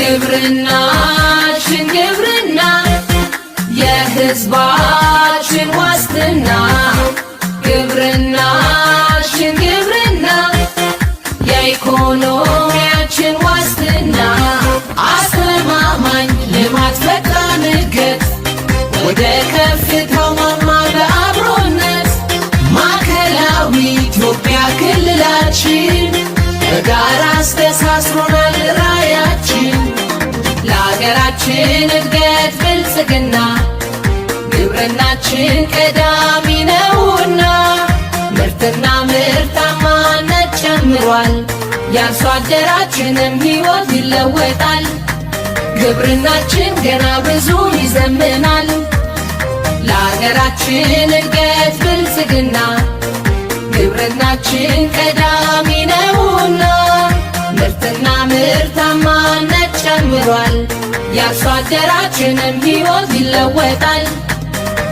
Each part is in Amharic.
ግብርናችን ግብርና የህዝባችን ዋስትና ግብርናችን ግብርና የኢኮኖሚያችን ዋስትና አስተማማኝ ልማት ፈጣን እድገት ወደ ከፍታው ማማ በአብሮነት ማዕከላዊ ኢትዮጵያ ክልላችን በጋራ አስተሳስሮናል ራዕያችን ለሀገራችን እድገት ብልጽግና ግብርናችን ቀዳሚ ነውና ምርትና ምርታማነት ጨምሯል የአርሶ አደራችንም ሕይወት ይለወጣል ግብርናችን ገና ብዙ ይዘምናል ለሀገራችን እድገት ብልጽግና ግብርናችን ቀዳሚ ነውና ምርትና ምርታማነት ጨምሯል የአርሶ አደራችንም ሕይወት ይለወጣል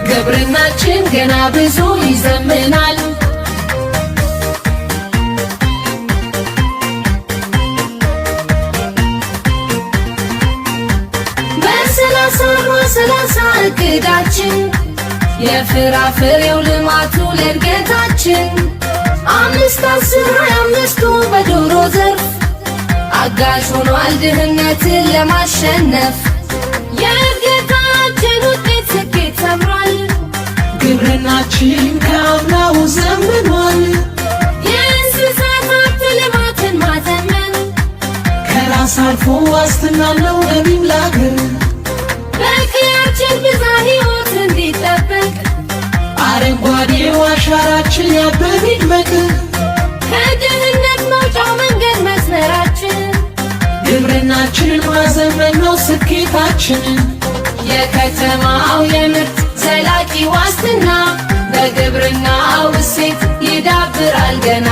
ግብርናችን ገና ብዙ ይዘምናል በሰላሳ እቅዳችን የፍራፍሬው ልማቱ ለእድገታችን 5-10-25ቱ በዶሮ ዘርፍ አጋዥ ሆኗል ድህነትን ለማሸነፍ የእድገታችን ውጤት ስኬት ሰምሯል ግብርናችን ከአምናው ዘምኗል የእንስሳት ሀብት ልማትን ማዘመን ከራስ አልፎ ዋስትና ነው ለሚም ለአገር በቀያችን ብዝሃ ሕይወት እንዲጠበቅ አረንጓዴው አሻራችን ያብብ ይድመቅ ከድህነት መውጫው መንገድ መስመራችን ግብርናችንን ማዘመን ነው ስኬታችን የከተማው የምርት ዘላቂ ዋስትና በግብርናው እሴት ይዳብራል ገና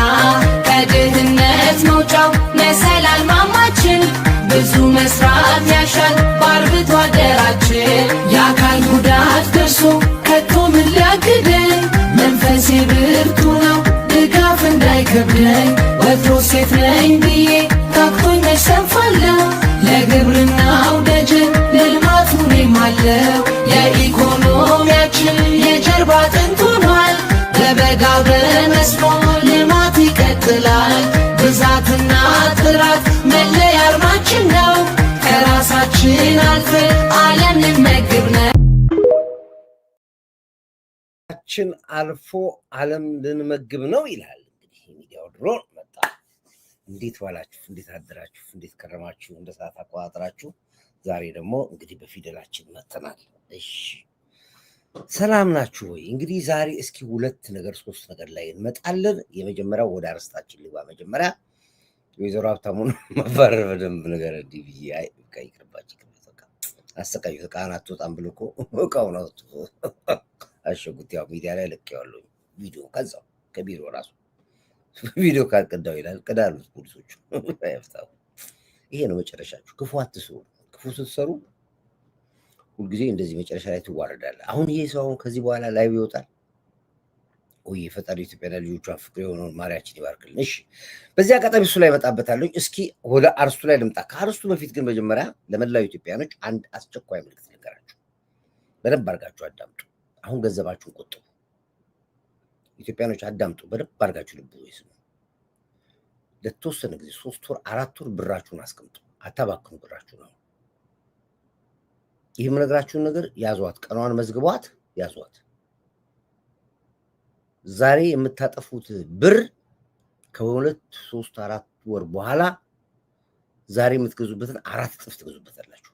ከድህነት መውጫው መሰላል ማማችን ብዙ መስራት ያሻል በአርብቶ አደራችን የአካል ጉዳት ደርሶ ከቶ ምን ሊያግደኝ መንፈሴ ብርቱ ነው ድጋፍ እንዳይከብደኝ ወትሮ ሴት ነኝ ብዬ ታክቶኝ መሸንፋለሁ ለግብርናው ደጀን ለልማቱ እኔም አለሁ የኢኮኖሚያችን የጀርባ አጥንት ሆኗል በበጋው በመስኖ ልማት ይቀጥላል ብዛትና ጥራት መለያ አርማችን ነው ከራሳችን አልፈን ዓለም ልንመግብ ነው ችን አልፎ ዓለም ልንመግብ ነው ይላል እንግዲህ ሚዲያው ድሮ መጣ እንዴት ዋላችሁ እንዴት አደራችሁ እንዴት ከረማችሁ እንደ ሰዓት አቆጣጠራችሁ ዛሬ ደግሞ እንግዲህ በፊደላችን መተናል እሺ ሰላም ናችሁ ወይ እንግዲህ ዛሬ እስኪ ሁለት ነገር ሶስት ነገር ላይ እንመጣለን የመጀመሪያው ወደ አርስታችን ልባ መጀመሪያ ወይዘሮ ሀብታሙን ማባረር በደንብ ነገር ዲቪ አይ ይቅርባችሁ አሰቃዩ ተቃናት ወጣም ብልኮ እቃው ነው አሸጉት ያው ሚዲያ ላይ ለቀያለሁ ቪዲዮ ከዛው ከቢሮ ራሱ ቪዲዮ ካልቀዳው ይላል ቀዳሉት ፖሊሶቹ ያፍታው ይሄ ነው መጨረሻችሁ ክፉ አትስሩ ክፉ ስትሰሩ ሁልጊዜ እንደዚህ መጨረሻ ላይ ትዋረዳለህ አሁን ይሄ ሰው ከዚህ በኋላ ላይቭ ይወጣል ወይ ፈጣሪ ኢትዮጵያ ልጆቿን ፍቅር የሆነውን ማርያችን ይባርክልን እሺ በዚህ አጋጣሚ እሱ ላይ መጣበታለሁ እስኪ ወደ አርስቱ ላይ ልምጣ ከአርስቱ በፊት ግን መጀመሪያ ለመላው ኢትዮጵያኖች አንድ አስቸኳይ መልእክት ልንገራችሁ በደንብ አድርጋችሁ አዳምጡ አሁን ገንዘባችሁን ቆጥቡ ኢትዮጵያኖች አዳምጡ በደንብ አድርጋችሁ ልብ ይስሙ ለተወሰነ ጊዜ 3 ወር 4 ወር ብራችሁን አስቀምጡ አታባክኑ ብራችሁን ነው ይሄም ነገራችሁን ነገር ያዟት ቀኗን መዝግቧት ያዟት ዛሬ የምታጠፉት ብር ከሁለት 3 4 ወር በኋላ ዛሬ የምትገዙበትን 4 እጥፍ ትገዙበታላችሁ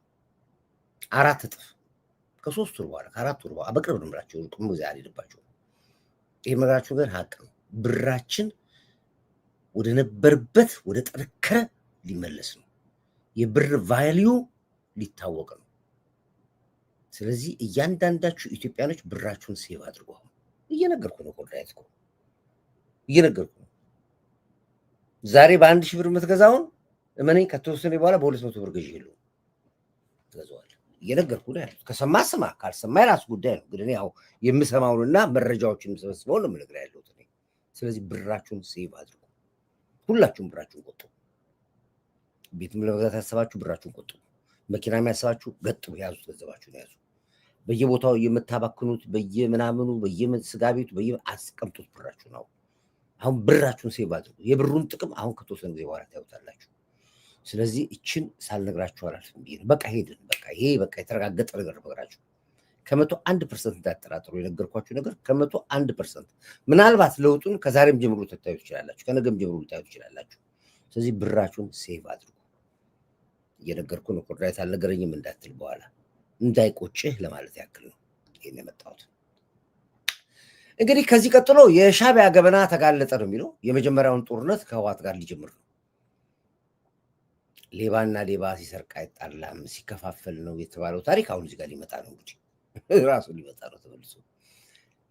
4 እጥፍ ከ3 ወር በኋላ ከ4 ወር በኋላ በቅርብ ነው ብራችሁ ቁም ጊዜ አልሄድባችሁ ይሄ ነገራችሁ ግን ሀቅ ነው ብራችን ወደ ነበርበት ወደ ጠነከረ ሊመለስ ነው የብር ቫልዩ ሊታወቅ ነው ስለዚህ እያንዳንዳችሁ ኢትዮጵያኖች ብራችሁን ሴቭ አድርጉ እየነገርኩ ነው ኮንትራክት እየነገርኩ ነው ዛሬ በ1000 ብር የምትገዛውን እመነኝ ከተወሰነ በኋላ በ200 ብር ገዢ ይሉ ትገዛዋል እየነገርኩ ነው ከሰማ ስማ ካልሰማ የራስ ጉዳይ ነው ግን ያው የምሰማውንና መረጃዎችን የምሰበስበው ነው የምነግርህ ያለሁት ስለዚህ ብራችሁን ሴቭ አድርጉ ሁላችሁም ብራችሁን ቆጥቡ ቤትም ለመግዛት ያሰባችሁ ብራችሁን ቆጥቡ መኪና የሚያስባችሁ ገጥሙ ያዙ፣ ገንዘባችሁን ያዙ። በየቦታው የምታባክኑት በየምናምኑ በየስጋ ቤቱ አስቀምጡት ብራችሁ ነው። አሁን ብራችሁን ሴቭ አድርጉ። የብሩን ጥቅም አሁን ከተወሰነ ጊዜ በኋላ ታዩታላችሁ። ስለዚህ እችን ሳልነግራችሁ አላልፍም ብዬ ነው። በቃ ሄድን። በቃ ይሄ በቃ የተረጋገጠ ነገር ነገራችሁ። ከ101% እንዳትጠራጥሩ የነገርኳችሁ ነገር ከ101%። ምናልባት ለውጡን ከዛሬም ጀምሮ ልታዩ ትችላላችሁ፣ ከነገም ጀምሮ ልታዩ ትችላላችሁ። ስለዚህ ብራችሁን ሴቭ አድርጉ። እየነገርኩ ነው። ኮርዳይት አልነገረኝም እንዳትል በኋላ እንዳይቆጭህ ለማለት ያክል ነው ይሄን የመጣሁት። እንግዲህ ከዚህ ቀጥሎ የሻዕቢያ ገበና ተጋለጠ ነው የሚለው። የመጀመሪያውን ጦርነት ከህወሓት ጋር ሊጀምር ነው። ሌባና ሌባ ሲሰርቅ አይጣላም ሲከፋፈል ነው የተባለው ታሪክ አሁን እዚህ ጋር ሊመጣ ነው። እንግዲህ ራሱ ሊመጣ ነው፣ ተመልሶ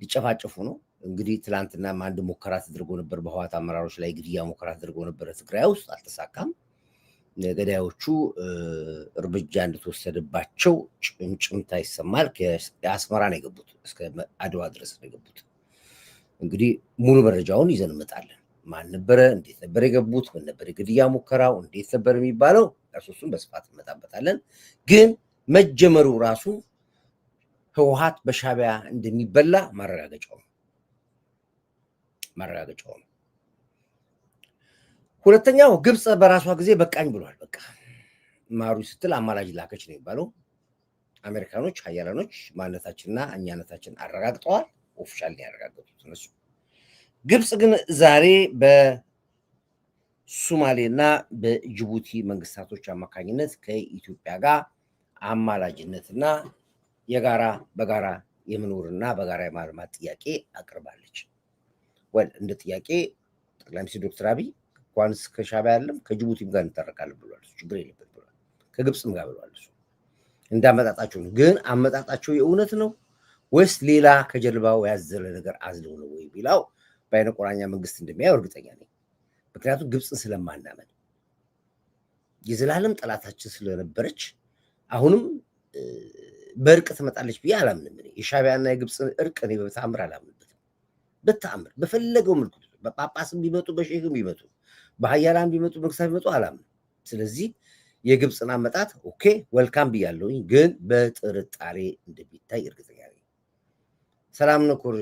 ሊጨፋጨፉ ነው። እንግዲህ ትላንትናም አንድ ሙከራ ተደርጎ ነበር፣ በህወሓት አመራሮች ላይ ግድያ ሙከራ ተደርጎ ነበር ትግራይ ውስጥ፣ አልተሳካም። ገዳዮቹ እርምጃ እንደተወሰደባቸው ጭምጭምታ ይሰማል። ከአስመራ ነው የገቡት፣ እስከ አድዋ ድረስ ነው የገቡት። እንግዲህ ሙሉ መረጃውን ይዘን እንመጣለን። ማን ነበረ፣ እንዴት ነበር የገቡት፣ ምን ነበር የግድያ ሙከራው፣ እንዴት ነበር የሚባለው፣ እሱን በስፋት እንመጣበታለን። ግን መጀመሩ ራሱ ህወሓት በሻዕቢያ እንደሚበላ ማረጋገጫው ነው። ሁለተኛው ግብፅ በራሷ ጊዜ በቃኝ ብሏል። በቃ ማሩ ስትል አማላጅ ላከች ነው የሚባለው። አሜሪካኖች ሀያላኖች ማንነታችንና እኛነታችን አረጋግጠዋል። ኦፊሻል ያረጋገጡት እነሱ። ግብፅ ግን ዛሬ በሶማሌና በጅቡቲ መንግስታቶች አማካኝነት ከኢትዮጵያ ጋር አማላጅነትና በጋራ የመኖርና በጋራ የማልማት ጥያቄ አቅርባለች። እንደ ጥያቄ ጠቅላይ ሚኒስትር ዶክተር አብይ እንኳንስ ከሻዕቢያ ያለም ከጅቡቲም ጋር እንታረቃለን ብሏል። ችግር የለበት ብሏል። ከግብፅም ጋር ብሏል። እሱ እንዳመጣጣቸው ነው። ግን አመጣጣቸው የእውነት ነው ወይስ ሌላ ከጀርባው ያዘለ ነገር አዝለው ነው ወይ ቢላው በአይነ ቁራኛ መንግስት እንደሚያየው እርግጠኛ ነኝ። ምክንያቱም ግብፅን ስለማናመን የዘላለም ጠላታችን ስለነበረች አሁንም በእርቅ ትመጣለች ብዬ አላምንም። የሻዕቢያና የግብፅን እርቅ እኔ በተአምር አላምንበትም። በተአምር በፈለገው መልኩ በጳጳስም ቢመጡ በሼክም ቢመጡ በሀያላን ቢመጡ መንግስታት ቢመጡ አላምንም። ስለዚህ የግብፅን አመጣት ኦኬ ወልካም ብያለሁኝ፣ ግን በጥርጣሬ እንደሚታይ እርግጠኛ ነኝ። ሰላም ነው ኮር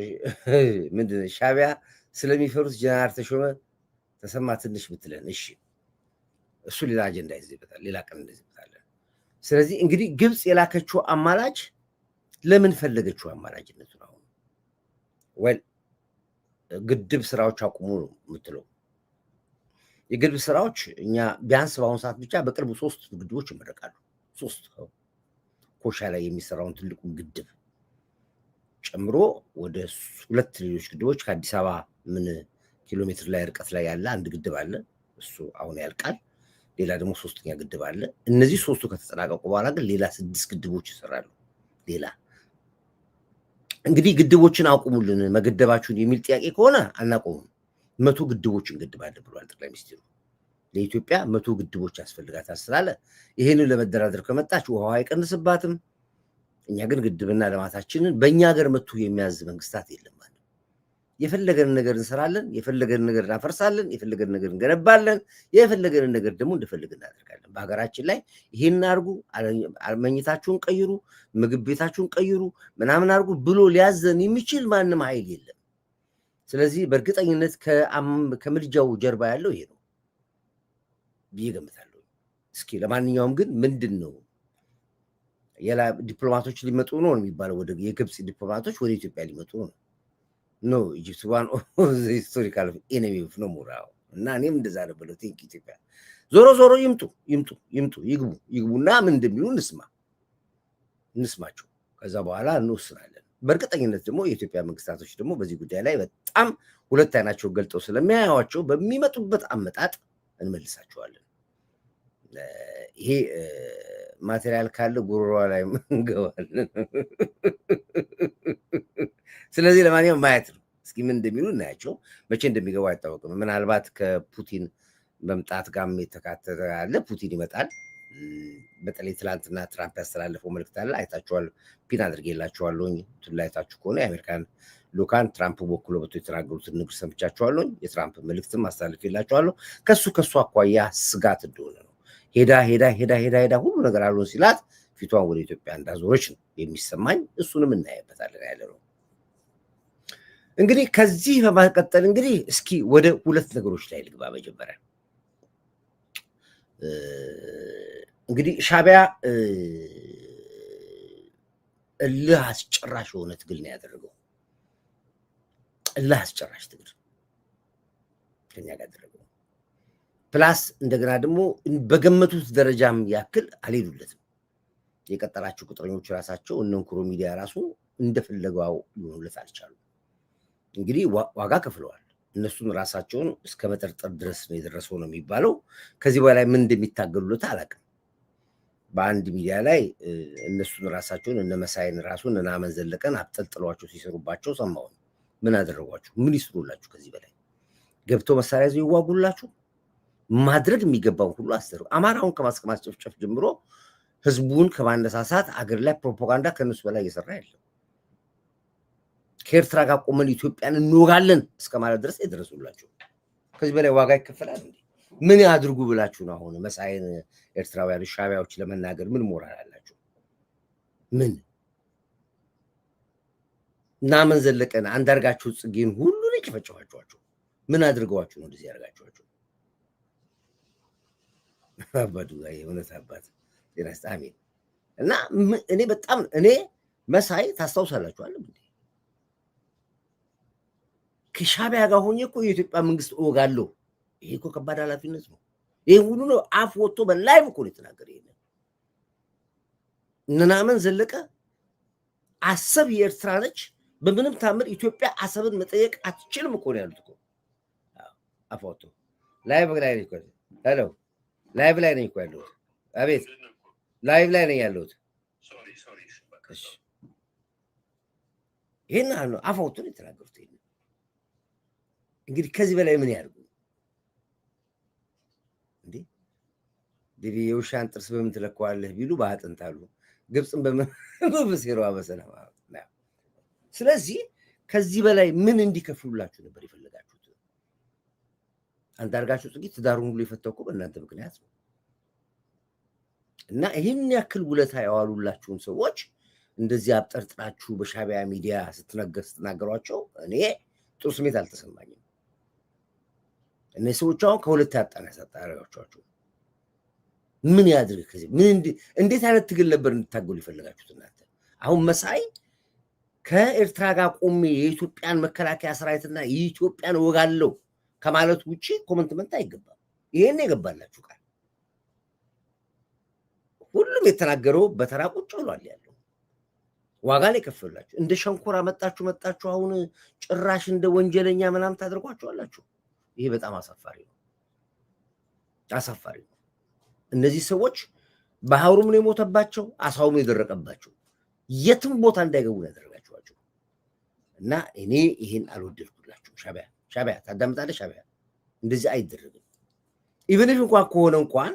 ምንድን ሻዕቢያ ስለሚፈሩት ጀነራል ተሾመ ተሰማ ትንሽ ብትለን እሺ፣ እሱ ሌላ አጀንዳ ይዘበታል፣ ሌላ ቀን እንደዚበታለን። ስለዚህ እንግዲህ ግብፅ የላከችው አማላጅ ለምን ፈለገችው አማላጅነቱ ነው? ወይ ግድብ ስራዎች አቁሙ ነው የምትለው። የግድብ ስራዎች እኛ ቢያንስ በአሁኑ ሰዓት ብቻ በቅርቡ 3 ግድቦች ይመረቃሉ። 3 ኮሻ ላይ የሚሰራውን ትልቁን ግድብ ጨምሮ ወደ 2 ሌሎች ግድቦች ከአዲስ አበባ ምን ኪሎ ሜትር ላይ ርቀት ላይ ያለ አንድ ግድብ አለ። እሱ አሁን ያልቃል። ሌላ ደግሞ 3ኛ ግድብ አለ። እነዚህ 3ቱ ከተጠናቀቁ በኋላ ግን ሌላ 6 ግድቦች ይሰራሉ። ሌላ እንግዲህ ግድቦችን አቁሙልን መገደባችሁን የሚል ጥያቄ ከሆነ አናቆሙም። 100 ግድቦችን እንገድባለን ብሏል ጠቅላይ ሚኒስትሩ። ለኢትዮጵያ 100 ግድቦች ያስፈልጋታል ስላለ ይሄንን ለመደራደር ከመጣች ውሃው አይቀንስባትም። እኛ ግን ግድብና ልማታችንን በእኛ ሀገር መጥቶ የሚያዝ መንግስታት የለም ማለት። የፈለገንን ነገር እንሰራለን፣ የፈለገንን ነገር እናፈርሳለን፣ የፈለገንን ነገር እንገነባለን፣ የፈለገንን ነገር ደግሞ እንደፈለግ እናደርጋለን። በሀገራችን ላይ ይሄን አድርጉ፣ መኝታችሁን ቀይሩ፣ ምግብ ቤታችሁን ቀይሩ፣ ምናምን አድርጉ ብሎ ሊያዘን የሚችል ማንም ኃይል የለም። ስለዚህ በእርግጠኝነት ከምልጃው ጀርባ ያለው ይሄ ነው ብዬ ገምታለሁ። እስኪ ለማንኛውም ግን ምንድን ነው ዲፕሎማቶች ሊመጡ ነው የሚባለው? ወደ የግብፅ ዲፕሎማቶች ወደ ኢትዮጵያ ሊመጡ ነው። ኖ ኢጂፕት ዋን ሂስቶሪካል ኤኒሚ ኦፍ ኖ ሞር እና እኔም እንደዛ ነው ብለው ቲንክ ኢትዮጵያ ዞሮ ይግቡና ምን እንደሚሉ እንስማቸው። ከዛ በኋላ እንወስናለን። በእርግጠኝነት ደግሞ የኢትዮጵያ መንግስታቶች ደግሞ በዚህ ጉዳይ ላይ በጣም ሁለት አይናቸውን ገልጠው ስለሚያዩዋቸው በሚመጡበት አመጣጥ እንመልሳቸዋለን። ይሄ ማቴሪያል ካለ ጉሮሯ ላይ እንገባለን። ስለዚህ ለማንኛውም ማየት ነው። እስኪ ምን እንደሚሉ እናያቸው። መቼ እንደሚገቡ አይታወቅም። ምናልባት ከፑቲን መምጣት ጋርም የተካተተ ያለ ፑቲን ይመጣል። በተለይ ትላንትና ትራምፕ ያስተላለፈው መልእክት አለ፣ አይታችኋል። ፒን አድርጌላችኋለሁኝ። ላይ አይታችሁ ከሆነ የአሜሪካን ልኡካን ትራምፕ በኩል በቶ የተናገሩትን ንግግር ሰምቻችኋለሁኝ። የትራምፕ መልእክትም አስተላልፌላችኋለሁ። ከሱ አኳያ ስጋት እንደሆነ ነው ሄዳ ሁሉ ነገር አሉን ሲላት ፊቷን ወደ ኢትዮጵያ እንዳዞረች ነው የሚሰማኝ። እሱንም እናየበታለን ያለ ነው። እንግዲህ ከዚህ በማስቀጠል እንግዲህ እስኪ ወደ ሁለት ነገሮች ላይ ልግባ። መጀመሪያ እንግዲህ ሻዕቢያ እልህ አስጨራሽ የሆነ ትግል ነው ያደረገው። እልህ አስጨራሽ ትግል ከኛ ጋር ያደረገው ፕላስ እንደገና ደግሞ በገመቱት ደረጃም ያክል አልሄዱለትም። የቀጠራቸው ቁጥረኞች ራሳቸው እነ እንኩሮ ሚዲያ ራሱ እንደፈለገው ሊሆኑለት አልቻሉም። እንግዲህ ዋጋ ከፍለዋል። እነሱን ራሳቸውን እስከ መጠርጠር ድረስ ነው የደረሰው ነው የሚባለው። ከዚህ በላይ ምን እንደሚታገሉለት አላውቅም። በአንድ ሚዲያ ላይ እነሱን ራሳቸውን እነ መሳይን ራሱ እነ ናመን ዘለቀን አብጠልጥሏቸው ሲሰሩባቸው ሰማሁ። ምን አደረጓችሁ? ምን ይስሩላችሁ? ከዚህ በላይ ገብተው መሳሪያ ይዘው ይዋጉላችሁ? ማድረግ የሚገባውን ሁሉ አሰሩ። አማራውን ከማስጨፍጨፍ ጀምሮ ህዝቡን ከማነሳሳት አገር ላይ ፕሮፓጋንዳ ከነሱ በላይ እየሰራ ያለው ከኤርትራ ጋር ቆመን ኢትዮጵያን እንወጋለን እስከማለት ድረስ የደረሱላችሁ። ከዚህ በላይ ዋጋ ይከፈላል እንዴ? ምን ያድርጉ ብላችሁ ነው አሁን መሳይን ኤርትራውያን ሻዕቢያዎች ለመናገር ምን ሞራል አላችሁ? ምን ናመን ዘለቀን አንዳርጋችሁ ጽጌን ሁሉ ነው የጨፈጨፋችኋቸው? ምን አድርገዋችሁ ነው እንደዚህ ያደርጋችኋቸው? አባዱ ጋር የሆነት አባት የራስ አሜን። እና እኔ መሳይ ታስታውሳላችኋል እንዴ? ከሻዕቢያ ጋር ሆኜ እኮ የኢትዮጵያ መንግስት እወጋለሁ። ይሄ እኮ ከባድ ኃላፊነት ነው። ይሄ ሁሉ ነው አፍ ወጥቶ በላይቭ እኮ ነው የተናገረ። ይሄ እነ ናመን ዘለቀ አሰብ የኤርትራ ነች፣ በምንም ታምር ኢትዮጵያ አሰብን መጠየቅ አትችልም እኮ ነው ያሉት እኮ። አፍ ወጥቶ ላይቭ ላይ ነው እኮ። ሄሎ ላይቭ ላይ ነኝ እኮ ያለሁት። አቤት ላይቭ ላይ ነኝ ያለሁት። እሺ ይሄን አፍ ወጥቶ ነው የተናገሩት። እንግዲህ ከዚህ በላይ ምን ያድርጉ እንዴ? ዲቪ የውሻን ጥርስ በምን ትለካዋለህ ቢሉ በአጥንት አሉ። ግብፅን በመሴራዋ በሰላም። ስለዚህ ከዚህ በላይ ምን እንዲከፍሉላችሁ ነበር የፈለጋችሁት? አንዳርጋችሁ ጽጌ ትዳሩን ሁሉ የፈታው እኮ በእናንተ ምክንያት ነው። እና ይህን ያክል ውለታ ያዋሉላችሁን ሰዎች እንደዚህ አብጠርጥራችሁ በሻዕቢያ ሚዲያ ስትናገሯቸው እኔ ጥሩ ስሜት አልተሰማኝም። እነዚህ ሰዎች አሁን ከሁለት ያጣናሳጣሪያቸው ምን ያድርግ? ከዚህ እንዴት አይነት ትግል ነበር እንድታገሉ የፈለጋችሁት እናንተ? አሁን መሳይ ከኤርትራ ጋር ቆሜ የኢትዮጵያን መከላከያ ሰራዊትና የኢትዮጵያን ወጋለው ከማለት ውጪ ኮመንትመንት አይገባም። ይሄን የገባላችሁ ቃል ሁሉም የተናገረው በተራ ቁጭ ብሏል ያለው ዋጋ ላይ ከፈላችሁ። እንደ ሸንኮራ መጣችሁ አሁን ጭራሽ እንደ ወንጀለኛ ምናምን ታደርጓቸዋላችሁ። ይሄ በጣም አሳፋሪ ነው። እነዚህ ሰዎች ባህሩም ነው የሞተባቸው፣ አሳውም የደረቀባቸው፣ የትም ቦታ እንዳይገቡ ያደረጋችኋቸው እና እኔ ይሄን አልወደድኩላችሁ። ሻዕቢያ ታዳምጣለህ? ሻዕቢያ እንደዚህ አይደረግም። ኢቭን እንኳን ከሆነ እንኳን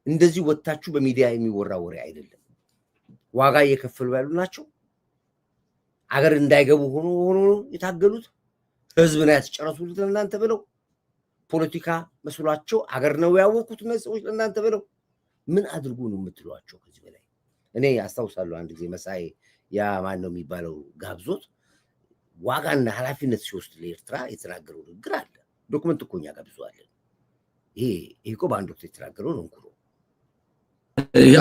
እንደዚህ ወጣችሁ በሚዲያ የሚወራ ወሬ አይደለም። ዋጋ እየከፈሉ ያሉ ናቸው። አገር እንዳይገቡ ሆኖ የታገሉት ህዝብን ያስጨረሱት ለእናንተ ብለው ፖለቲካ መስሏቸው አገር ነው ያወቁት እነዚህ ሰዎች ለእናንተ ብለው ምን አድርጉ ነው የምትሏቸው? ከዚህ በላይ እኔ አስታውሳለሁ አንድ ጊዜ መሳይ ያ ማን ነው የሚባለው ጋብዞት ዋጋና ኃላፊነት ሲወስድ ለኤርትራ የተናገረው ንግግር አለ። ዶክመንት እኮ እኛ ጋር ብዙ አለ። ይሄ እኮ በአንድ ወቅት የተናገረው ነው። እንኩሮ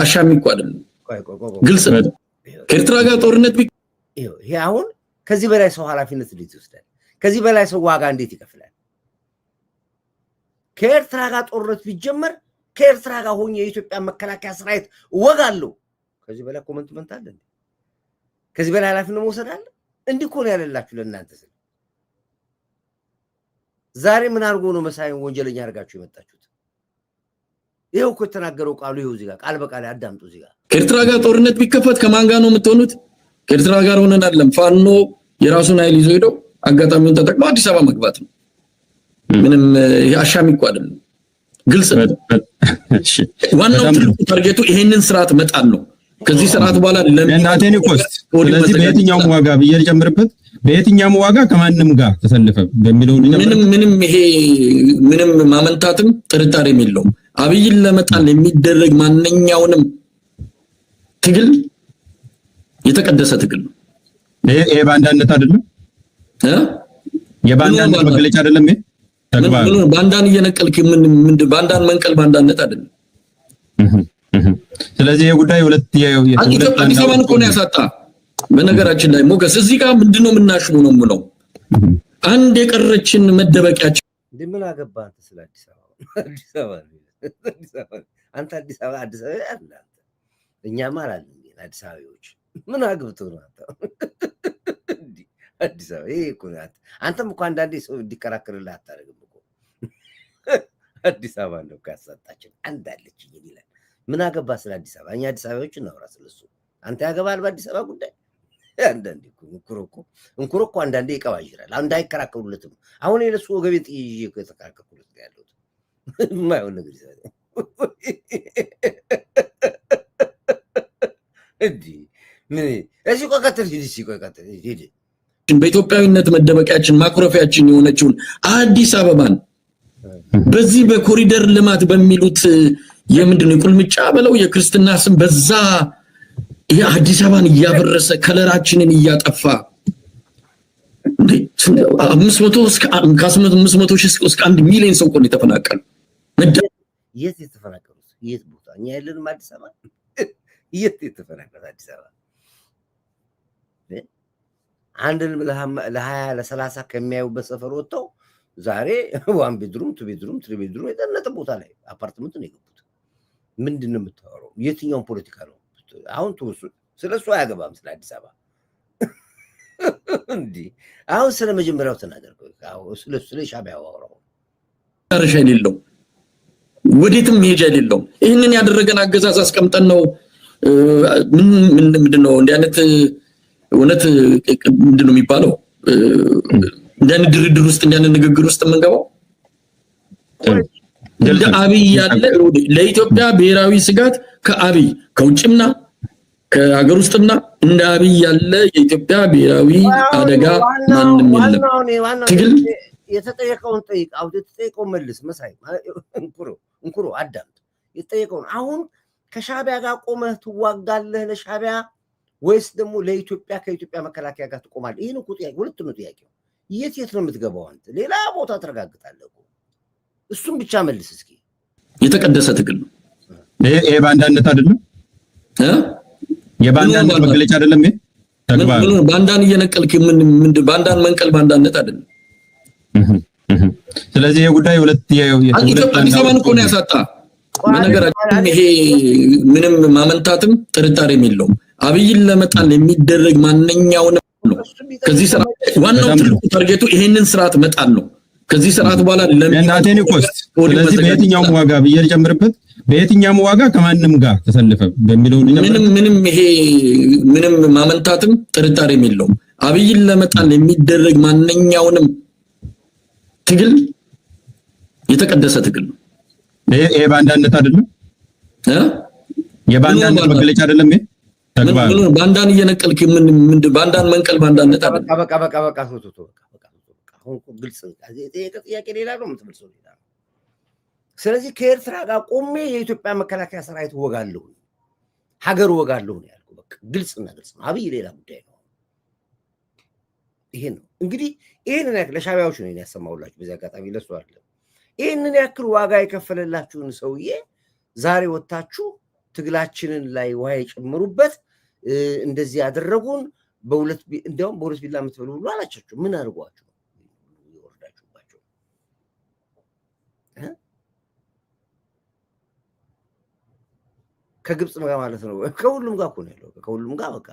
አሻሚ እኮ አይደለም፣ ግልጽ ነው። ከኤርትራ ጋር ጦርነት ይሄ አሁን ከዚህ በላይ ሰው ኃላፊነት እንዴት ይወስዳል? ከዚህ በላይ ሰው ዋጋ እንዴት ይከፍላል? ከኤርትራ ጋር ጦርነት ቢጀመር ከኤርትራ ጋር ሆኜ የኢትዮጵያ መከላከያ ሰራዊት እወጋለሁ። ከዚህ በላይ ኮመንትመንት አለ? ከዚህ በላይ ኃላፊነት መውሰድ አለ? እንዲህ እኮ ነው ያለላችሁ ለእናንተ ስል። ዛሬ ምን አድርጎ ነው መሳይን ወንጀለኛ አድርጋችሁ የመጣችሁት? ይሄው እኮ የተናገረው ቃሉ ይሄው እዚህ ጋር ቃል በቃል አዳምጡ። እዚህ ጋር ከኤርትራ ጋር ጦርነት ቢከፈት ከማን ጋር ነው የምትሆኑት? ከኤርትራ ጋር ሆነን አይደለም። ፋኖ የራሱን ኃይል ይዞ ሄዶ አጋጣሚውን ተጠቅሞ አዲስ አበባ መግባት ነው። ምንም አሻሚ እኮ አይደለም፣ ግልጽ ነው። እሺ ዋናው ትልቁ ታርጌቱ ይሄንን ስርዓት መጣል ነው። ከዚህ ስርዓት በኋላ ለእናቴን ኮስት ስለዚህ በየትኛውም ዋጋ ብየጨምርበት በየትኛውም ዋጋ ከማንም ጋር ተሰልፈ በሚለው ምንም ይሄ ምንም ማመንታትም ጥርጣሬም የለውም። አብይን ለመጣል የሚደረግ ማንኛውንም ትግል የተቀደሰ ትግል ነው። ይሄ ባንዳነት አይደለም የባንዳነት መግለጫ አይደለም። ይሄ ተግባር ባንዳን እየነቀልክ ባንዳን መንቀል ባንዳነት አይደለም። ስለዚህ የጉዳይ ሁለት አዲስ አበባን እኮ ነው ያሳጣ። በነገራችን ላይ ሞገስ እዚህ ጋር ምንድነው የምናሽሙ ነው የምለው አንድ የቀረችን መደበቂያችን ምን አገባህ አንተ ስለ አዲስ አበባ አንተ አዲስ አበባ አይደል እኛማ አላልን አዲስ አበባዎች ምን አግብተው ነው አንተ አዲስ አበባ ይሄ እኮ አንተም እኮ አንዳንዴ ሰው እንዲከራከርልህ አታደርግም እኮ አዲስ አበባ ነው ካሳጣችን አንዳለች ይላል። ምን አገባህ ስለ አዲስ አበባ? እኛ አዲስ አበባዎች እናውራ ስለሱ። አንተ ያገባል በአዲስ አበባ ጉዳይ? አንዳንዴ እንኩሮ እኮ አንዳንዴ ይቀባጅራል። እንዳይከራከሩለትም አሁን የለሱ ወገቤን ጥዬ የተከራከርኩለት ያለው የማይሆን ነገር ይዛል እንዴ ምን እዚህ ቆቀጥል ሂድ በኢትዮጵያዊነት መደበቂያችን ማኩረፊያችን የሆነችውን አዲስ አበባን በዚህ በኮሪደር ልማት በሚሉት የምንድነው ቁልምጫ በለው የክርስትና ስም በዛ የአዲስ አበባን እያበረሰ ከለራችንን እያጠፋ 500 እስከ 1 ሚሊዮን ሰው ቆን የተፈናቀለ የት የተፈናቀሉት የት ቦታ እኛ ያለንም አዲስ አበባ የት የተፈናቀሉት አዲስ አበባ አንድን ለ20 ለ30 ከሚያዩበት ሰፈር ወጥተው ዛሬ 1 ቤድሩም 2 ቤድሩም 3 ቤድሩም የጠነጠ ቦታ ላይ አፓርትመንት ነው የገቡት። ምንድነው የምታወራው? የትኛውን ፖለቲካ ነው አሁን ትውሱ? ስለሱ አያገባም ስለ አዲስ አበባ እንዴ አሁን ስለ መጀመሪያው ተናገር። አሁን ስለ ሻዕቢያ አወራው ታረሻ የሌለው ወዴትም መሄጃ የሌለው ይሄንን ያደረገን አገዛዝ አስቀምጠን ነው ምንድነው እንዲህ አይነት እውነት ምንድነው የሚባለው እንደን ድርድር ውስጥ እንደን ንግግር ውስጥ የምንገባው እንደ አብይ ያለ ለኢትዮጵያ ብሔራዊ ስጋት ከአብይ ከውጭምና ከሀገር ውስጥምና እንደ አብይ ያለ የኢትዮጵያ ብሔራዊ አደጋ ማንም የለም። ትግል የተጠየቀውን ጠይቅ አውጥ የተጠየቀውን መልስ መሳይ እንኩሮ አዳምጥ። የተጠየቀውን አሁን ከሻዕቢያ ጋር ቆመህ ትዋጋለህ ለሻዕቢያ ወይስ ደግሞ ለኢትዮጵያ ከኢትዮጵያ መከላከያ ጋር ትቆማለህ? ይሄን እኮ ጥያቄ ሁለት ነው ጥያቄው። የት ነው የምትገባው አንተ? ሌላ ቦታ ተረጋግጣለህ እኮ እሱን ብቻ መልስ እስኪ። የተቀደሰ ትግል ነው ይሄ ባንዳነት አይደለም የባንዳነት መግለጫ አይደለም። ይሄ ተግባር ባንዳን እየነቀልክ ባንዳን መንቀል ባንዳነት አይደለም። ስለዚህ የጉዳይ ሁለት አዲስ አበባን እኮ ነው ያሳጣ። በነገራችን ይሄ ምንም ማመንታትም ጥርጣሬም የለውም። አብይን ለመጣል የሚደረግ ማንኛውንም ነው ከዚህ ስርዓት ዋናው ትልቁ ታርጌቱ ይሄንን ስርዓት መጣል ነው። ከዚህ ስርዓት በኋላ ለእናቴን ኮስት ስለዚህ በየትኛውም ዋጋ ብዬ ልጨምርበት በየትኛውም ዋጋ ከማንም ጋር ተሰልፈ በሚለው ምንም ይሄ ምንም ማመንታትም ጥርጣሬም የለውም። አብይን ለመጣል የሚደረግ ማንኛውንም ትግል የተቀደሰ ትግል ነው። ይሄ ባንዳነት አይደለም የባንዳነት መግለጫ አይደለም። ይሄ ተግባር ባንዳን እየነቀልክ ባንዳን መንቀል ባንዳነት አይደለም። በቃ አሁን ግልጽ ጥያቄ ሌላ ነው የምትመልሰው ሌላ ነው። ስለዚህ ከኤርትራ ጋር ቆሜ የኢትዮጵያ መከላከያ ሰራዊት ወጋለሁ ሀገር ወጋለሁ ነው ያልኩት። በቃ ግልጽና ግልጽ ነው። አብይ ሌላ ጉዳይ ነው። ይሄ ነው እንግዲህ ይሄንን ያክል ለሻዕቢያዎች ነው ያሰማውላችሁ። በዚህ አጋጣሚ ለሱ አይደለም። ይሄንን ያክል ዋጋ የከፈለላችሁን ሰውዬ ዛሬ ወጣችሁ ትግላችንን ላይ ውሃ የጨመሩበት እንደዚህ ያደረጉን እንደውም በሁለት ቢላ የምትበሉ ሁሉ አላቻችሁ። ምን አድርጓችሁ ይወርዳችሁባቸው? ከግብጽ ጋር ማለት ነው። ከሁሉም ጋር እኮ ነው ያለው። ከሁሉም ጋር በቃ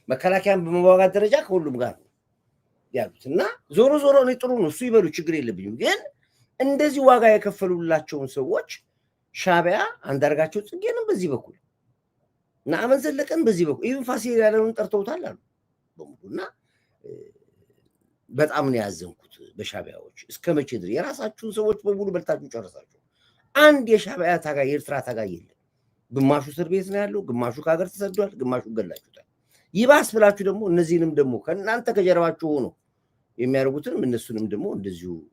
መከላከያን በመዋጋት ደረጃ ከሁሉም ጋር ነው ያሉት እና ዞሮ እኔ ጥሩ ነው እሱ ይበሉ ችግር የለብኝም። ግን እንደዚህ ዋጋ የከፈሉላቸውን ሰዎች ሻዕቢያ አንዳርጋቸው ጽጌንም በዚህ በኩል ነአምን ዘለቀን በዚህ በኩል ኢቭን ፋሲል ያለውን ጠርተውታል አሉ በሙሉና በጣም ነው ያዘንኩት በሻዕቢያዎች። እስከመቼ ድረስ የራሳችሁን ሰዎች በሙሉ በልታችሁ ጨርሳችሁ አንድ የሻዕቢያ ታጋይ የኤርትራ ታጋይ የለም። ግማሹ እስር ቤት ነው ያለው፣ ግማሹ ከሀገር ተሰዷል፣ ግማሹ ገላችሁታል። ይባስ ብላችሁ ደግሞ እነዚህንም ደግሞ ከእናንተ ከጀርባችሁ ሆኖ የሚያደርጉትንም እነሱንም ደግሞ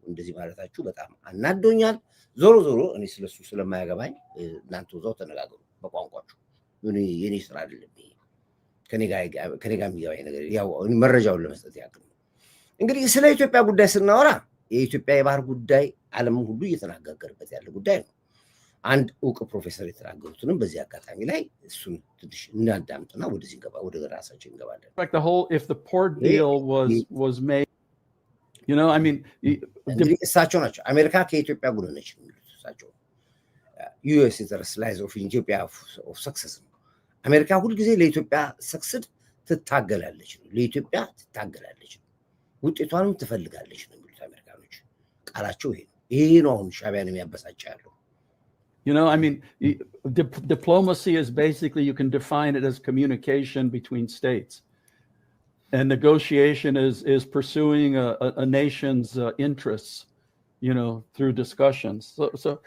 እንደዚህ ማለታችሁ በጣም አናዶኛል። ዞሮ እኔ ስለሱ ስለማያገባኝ እናንተ ወዛው ተነጋገሩ በቋንቋችሁ የኔ ስራ አይደለም ከኔ ጋር የሚገባኝ ነገር ያው መረጃውን ለመስጠት ያክል እንግዲህ ስለ ኢትዮጵያ ጉዳይ ስናወራ የኢትዮጵያ የባህር ጉዳይ ዓለም ሁሉ እየተነጋገረበት ያለ ጉዳይ ነው አንድ ዕውቅ ፕሮፌሰር የተናገሩትንም በዚህ አጋጣሚ ላይ እሱን ትንሽ እናዳምጥና ወደዚህ ወደ ራሳችን እንገባለን like the whole if the port deal was made you know I mean እሳቸው ናቸው አሜሪካ ከኢትዮጵያ ጎን ነች የሚሉት እሳቸው ዩኤስ ኢንተረስት ላይዝ ኦፍ ኢትዮጵያ ኦፍ ሰክሰስ አሜሪካ ሁሉ ጊዜ ለኢትዮጵያ ሰክሰስ ትታገላለች ለኢትዮጵያ ትታገላለች ውጤቷንም ትፈልጋለች ነው የሚሉት አሜሪካኖች ቃላቸው ይሄ ነው አሁን ሻዕቢያን የሚያበሳጫው You know, I mean, diplomacy is basically, you can define it as communication between states. And negotiation is pursuing a nation's interests, you know, through discussions. So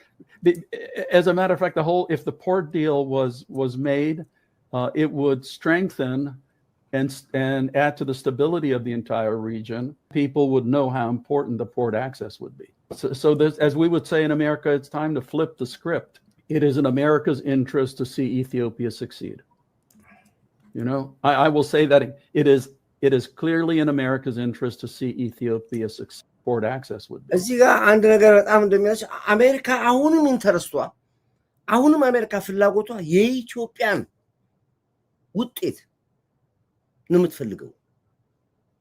as a matter of fact, if the port deal was made, it would strengthen and add to the stability of the entire region. People would know how important the port access would be. So as we would say in America, it's time to flip the script. It is in America's interest to see Ethiopia succeed. You know, I will say that it is clearly in America's interest to see Ethiopia succeed. Port access would be. እዚህ ጋር አንድ ነገር በጣም እንደሚያስ አሜሪካ አሁንም ኢንተረስቷ አሁንም አሜሪካ ፍላጎቷ የኢትዮጵያን ውጤት ነው የምትፈልገው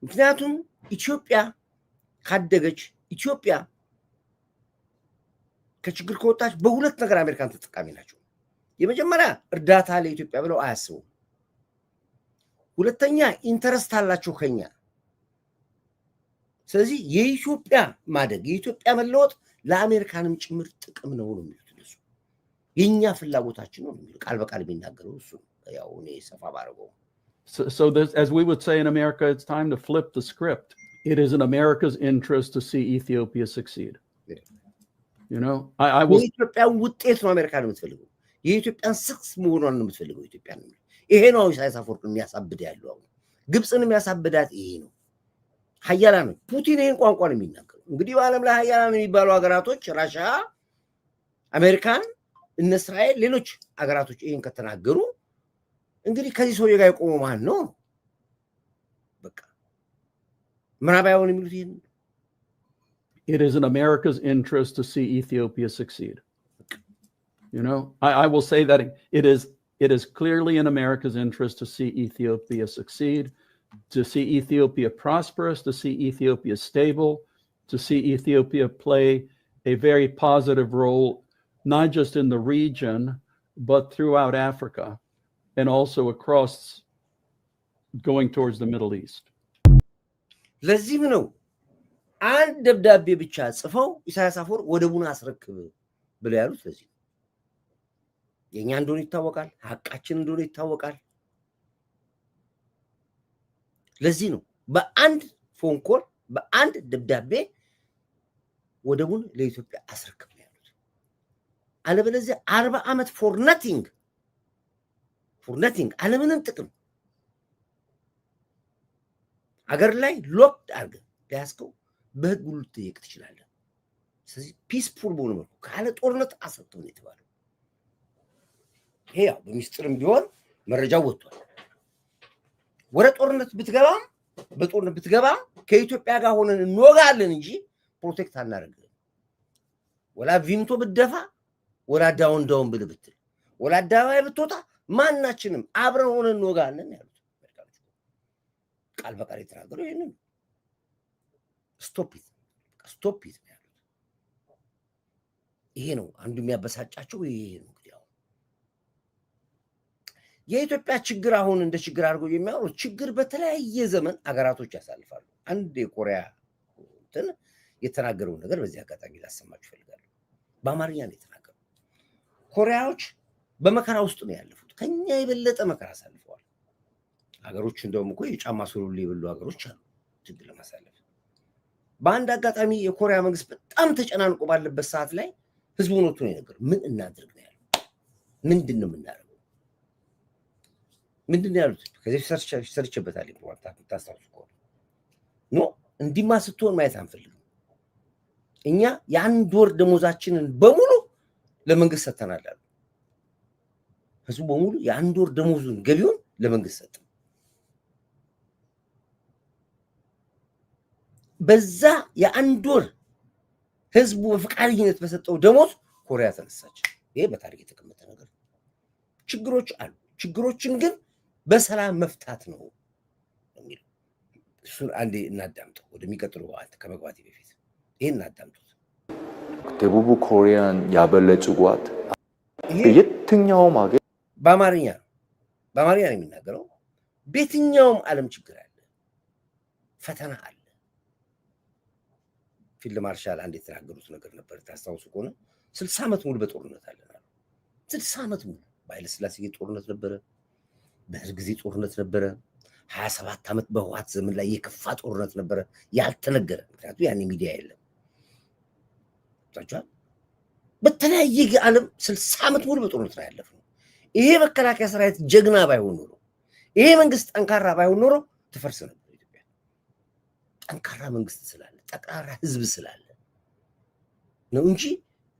ምክንያቱም ኢትዮጵያ ካደገች ኢትዮጵያ ከችግር ከወጣች በሁለት ነገር አሜሪካን ተጠቃሚ ናቸው የመጀመሪያ እርዳታ ለኢትዮጵያ ብለው አያስቡ ሁለተኛ ኢንተረስት አላቸው ከኛ ስለዚህ የኢትዮጵያ ማደግ የኢትዮጵያ መለወጥ ለአሜሪካንም ጭምር ጥቅም ነው የሚሉት እሱ የኛ ፍላጎታችን ነው የሚሉ ቃል በቃል የሚናገረው እሱ ያው እኔ ሰፋ ባረገው So as we would say in America, it's time to flip the script. It is in America's interest to see Ethiopia succeed. You know, I will. የኢትዮጵያ ውጤት ነው አሜሪካን የምትፈልገው የኢትዮጵያን ሰክስ መሆኗን ነው የምትፈልገው ኢትዮጵያን ይሄ ነው ኢሳያስ አፈወርቅ የሚያሳብድ ያለው አሁን ግብፅን የሚያሳብዳት ይሄ ነው ሀያላን ፑቲን ይሄን ቋንቋ ነው የሚናገረው እንግዲህ በዓለም ላይ ሀያላን የሚባሉ ሀገራቶች ራሽያ አሜሪካን እነ እስራኤል ሌሎች ሀገራቶች ይሄን ከተናገሩ እንግዲህ ከዚህ ሰውዬ ጋር የቆመው ማን ነው በቃ ምናባውን የሚሉት ይሄን It is in America's interest to see Ethiopia succeed. You know, I will say that it is clearly in America's interest to see Ethiopia succeed, to see Ethiopia prosperous, to see Ethiopia stable, to see Ethiopia play a very positive role, not just in the region, but throughout Africa and also across going towards the Middle East. ለዚህም ነው አንድ ደብዳቤ ብቻ ጽፈው ኢሳያስ አፈወርቅ ወደቡን አስረክብ ብለው ያሉት ለዚህ የኛ እንደሆነ ይታወቃል ሐቃችን እንደሆነ ይታወቃል ለዚህ ነው በአንድ ፎን ኮል በአንድ ደብዳቤ ወደቡን ለኢትዮጵያ አስረክብ ያሉት አለበለዚያ 40 ዓመት ፎር ናቲንግ አለምንም ጥቅም አገር ላይ ሎክድ አድርገህ ሊያስከው በህግ ሁሉ ትጠይቅ ትችላለህ ስለዚህ ፒስፉል በሆነ መልኩ ካለ ጦርነት አሰጥተው ነው የተባለው ይሄ ያው በሚስጥርም ቢሆን መረጃው ወጥቷል ወደ ጦርነት ብትገባም ከኢትዮጵያ ጋር ሆነን እንወጋለን እንጂ ፕሮቴክት አናደርግም ወላ ቪንቶ ብትደፋ ወላ ዳውን ብትል ወላ አዳባይ ብትወጣ ማናችንም አብረን ሆነን እንወጋለን ያሉት ቃል በቃል የተናገረው ይሄንን ስቶፕ ኢት ያሉት ይሄ ነው አንዱ የሚያበሳጫቸው ይሄ ነው እንግዲህ የኢትዮጵያ ችግር አሁን እንደ ችግር አድርገው የሚያወሩ ችግር በተለያየ ዘመን አገራቶች ያሳልፋሉ አንድ የኮሪያ እንትን የተናገረው ነገር በዚህ አጋጣሚ ላሰማችሁ ፈልጋለሁ በአማርኛ ነው የተናገረው ኮሪያዎች በመከራ ውስጥ ነው ያለፉት ከኛ የበለጠ መከራ አሳልፈዋል ሀገሮች እንደውም እኮ የጫማ ሱሪ ይብሉ ሀገሮች አሉ ትግል ለማሳለፍ በአንድ አጋጣሚ የኮሪያ መንግስት በጣም ተጨናንቆ ባለበት ሰዓት ላይ ህዝቡን ወጥቶ ነው የነገረው ምን እናድርግ ነው ያለው ምንድነው የምናደርገው ምንድነው ያሉት ከዚህ ሰርችበታል ታስታውሱ ኖ እንዲማ ስትሆን ማየት አንፈልግም እኛ የአንድ ወር ደሞዛችንን በሙሉ ለመንግስት ሰጥተናል አሉ። ህዝቡ በሙሉ የአንድ ወር ደሞዙን ገቢውን ለመንግስት ሰጠ። በዛ የአንድ ወር ህዝቡ በፍቃደኝነት በሰጠው ደሞዝ ኮሪያ ተነሳች። ይሄ በታሪክ የተቀመጠ ነገር። ችግሮች አሉ። ችግሮችን ግን በሰላም መፍታት ነው የሚለው። እሱን አንዴ እናዳምጠው። ወደሚቀጥለው አንተ ከመግባቴ በፊት ይሄን እናዳምጡት። ደቡብ ኮሪያን ያበለጽጓት የትኛውም ሀገር በአማርኛ ነው የሚናገረው። በየትኛውም ዓለም ችግር አለ፣ ፈተና አለ። ፊልድ ማርሻል አንድ የተናገሩት ነገር ነበር ታስታውሱ ከሆነ 60 ዓመት ሙሉ በጦርነት አለና 60 ዓመት ሙሉ በኃይለ ሥላሴ ጦርነት ነበረ፣ በደርግ ጊዜ ጦርነት ነበረ፣ 27 ዓመት በህወሓት ዘመን ላይ የከፋ ጦርነት ነበረ ያልተነገረ። ምክንያቱም ያኔ ሚዲያ የለም። ታቻል በተለያየ ዓለም 60 ዓመት ሙሉ በጦርነት ላይ ያለፈው ይሄ መከላከያ ሰራዊት ጀግና ባይሆን ኖሮ፣ ይሄ መንግስት ጠንካራ ባይሆን ኖሮ ትፈርስ ነበር ኢትዮጵያ። ጠንካራ መንግስት ስላለ፣ ጠንካራ ህዝብ ስላለ ነው እንጂ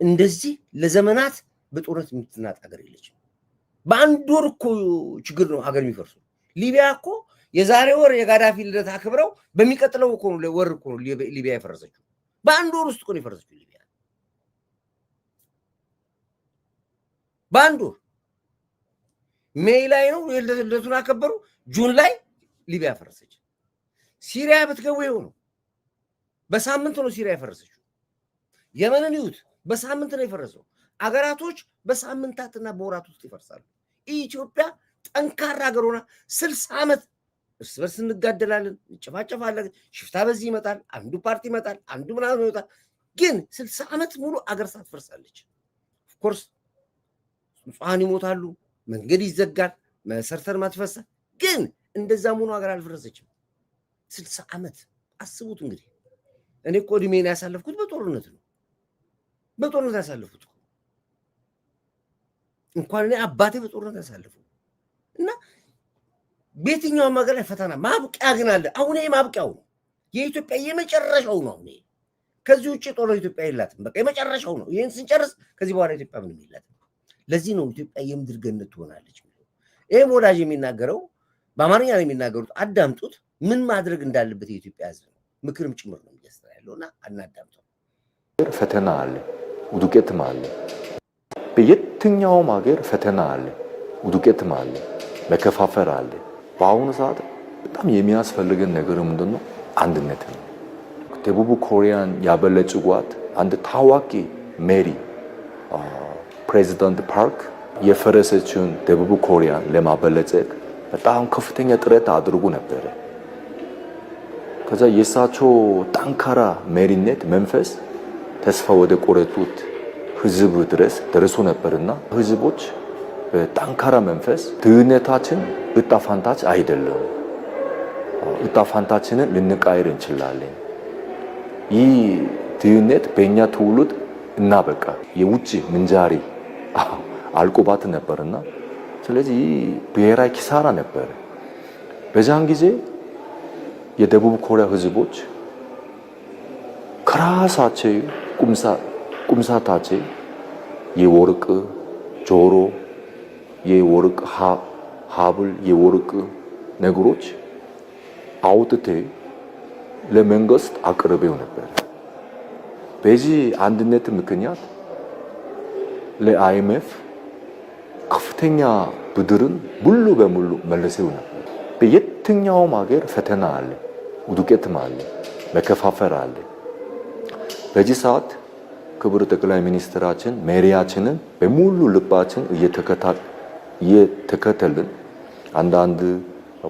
እንደዚህ ለዘመናት በጦርነት የምትናጥ ሀገር የለችም። በአንድ ወር እኮ ችግር ነው ሀገር የሚፈርሱ። ሊቢያ እኮ የዛሬ ወር የጋዳፊ ልደት አክብረው በሚቀጥለው እኮ ወር እኮ ሊቢያ የፈረሰችው። በአንድ ወር ውስጥ እኮ ነው የፈረሰችው ሊቢያ። በአንድ ወር ሜይ ላይ ነው ልደቱን አከበሩ፣ ጁን ላይ ሊቢያ ፈረሰች። ሲሪያ ብትገቡ ይኸው ነው። በሳምንት ነው ሲሪያ የፈረሰችው። የመንን ይዩት፣ በሳምንት ነው የፈረሰው። አገራቶች በሳምንታትና በወራት ውስጥ ይፈርሳሉ። ኢትዮጵያ ጠንካራ ሀገር ሆና 60 ዓመት እርስ በርስ እንጋደላለን፣ እንጨፋጨፋለን። ሽፍታ በዚህ ይመጣል፣ አንዱ ፓርቲ ይመጣል፣ አንዱ ምናምን ይመጣል። ግን 60 ዓመት ሙሉ አገር ሳትፈርሳለች። ኦፍኮርስ ንጹሃን ይሞታሉ፣ መንገድ ይዘጋል፣ መሰረተ ልማት ይፈርሳል። ግን እንደዛም ሆኖ ሀገር አልፈረሰችም። 60 ዓመት አስቡት እንግዲህ። እኔ እኮ እድሜን ያሳለፍኩት በጦርነት ነው። በጦርነት ያሳለፍኩት እንኳን እኔ አባቴ በጦርነት ያሳለፉ እና በየትኛውም ሀገር ላይ ፈተና ማብቂያ ግን አለ። አሁን ይሄ ማብቂያው ነው። የኢትዮጵያ የመጨረሻው ነው። አሁን ከዚህ ውጭ ጦርነት ኢትዮጵያ የላትም። በቃ የመጨረሻው ነው። ይሄን ስንጨርስ ከዚህ በኋላ ኢትዮጵያ ምንም የላትም። ለዚህ ነው ኢትዮጵያ የምድር ገነት ትሆናለች። ይሄም ወዳጅ የሚናገረው በአማርኛ ነው የሚናገሩት። አዳምጡት። ምን ማድረግ እንዳለበት የኢትዮጵያ ሕዝብ ነው ምክርም ጭምር ነው የሚያስተላልፈው ያለውና አናዳምጠው። ፈተና አለ፣ ውድቀትም አለ። በየትኛውም ሀገር ፈተና አለ፣ ውድቀትም አለ፣ መከፋፈል አለ። በአሁኑ ሰዓት በጣም የሚያስፈልገን ነገር ምንድነው? አንድነት ነው። ደቡብ ኮሪያን ያበለጽጓት አንድ ታዋቂ መሪ ፕሬዚዳንት ፓርክ የፈረሰችውን ደቡብ ኮሪያን ለማበለጸግ በጣም ከፍተኛ ጥረት አድርጎ ነበረ። ከዛ የእሳቸው ጠንካራ መሪነት መንፈስ ተስፋ ወደ ቆረጡት ህዝብ ድረስ ደርሶ ነበርና ህዝቦች ጠንካራ መንፈስ ድህነታችን እጣ ፋንታችን አይደለም፣ እጣ ፋንታችንን ልንቀይር እንችላለን። ይህ ድህነት በእኛ ትውልድ እናበቃ የውጭ ምንዛሪ አልቆባት ነበርና ስለዚህ ብሔራዊ ኪሳራ ነበር። በዛን ጊዜ የደቡብ ኮሪያ ህዝቦች ከራሳቸው ቁምሳታቸው የወርቅ ጆሮ፣ የወርቅ ሀብል፣ የወርቅ ነገሮች አውጥተው ለመንግስት አቅርበው ነበር። በዚህ አንድነት ምክንያት ለአይኤምኤፍ ከፍተኛ ብድርን ሙሉ በሙሉ መልሰው ነበር። በየትኛውም ሀገር ፈተና አለ፣ ውድቀትም አለ፣ መከፋፈል አለ። በዚህ ሰዓት ክቡር ጠቅላይ ሚኒስትራችን መሪያችንን በሙሉ ልባችን እየተከተልን አንዳንድ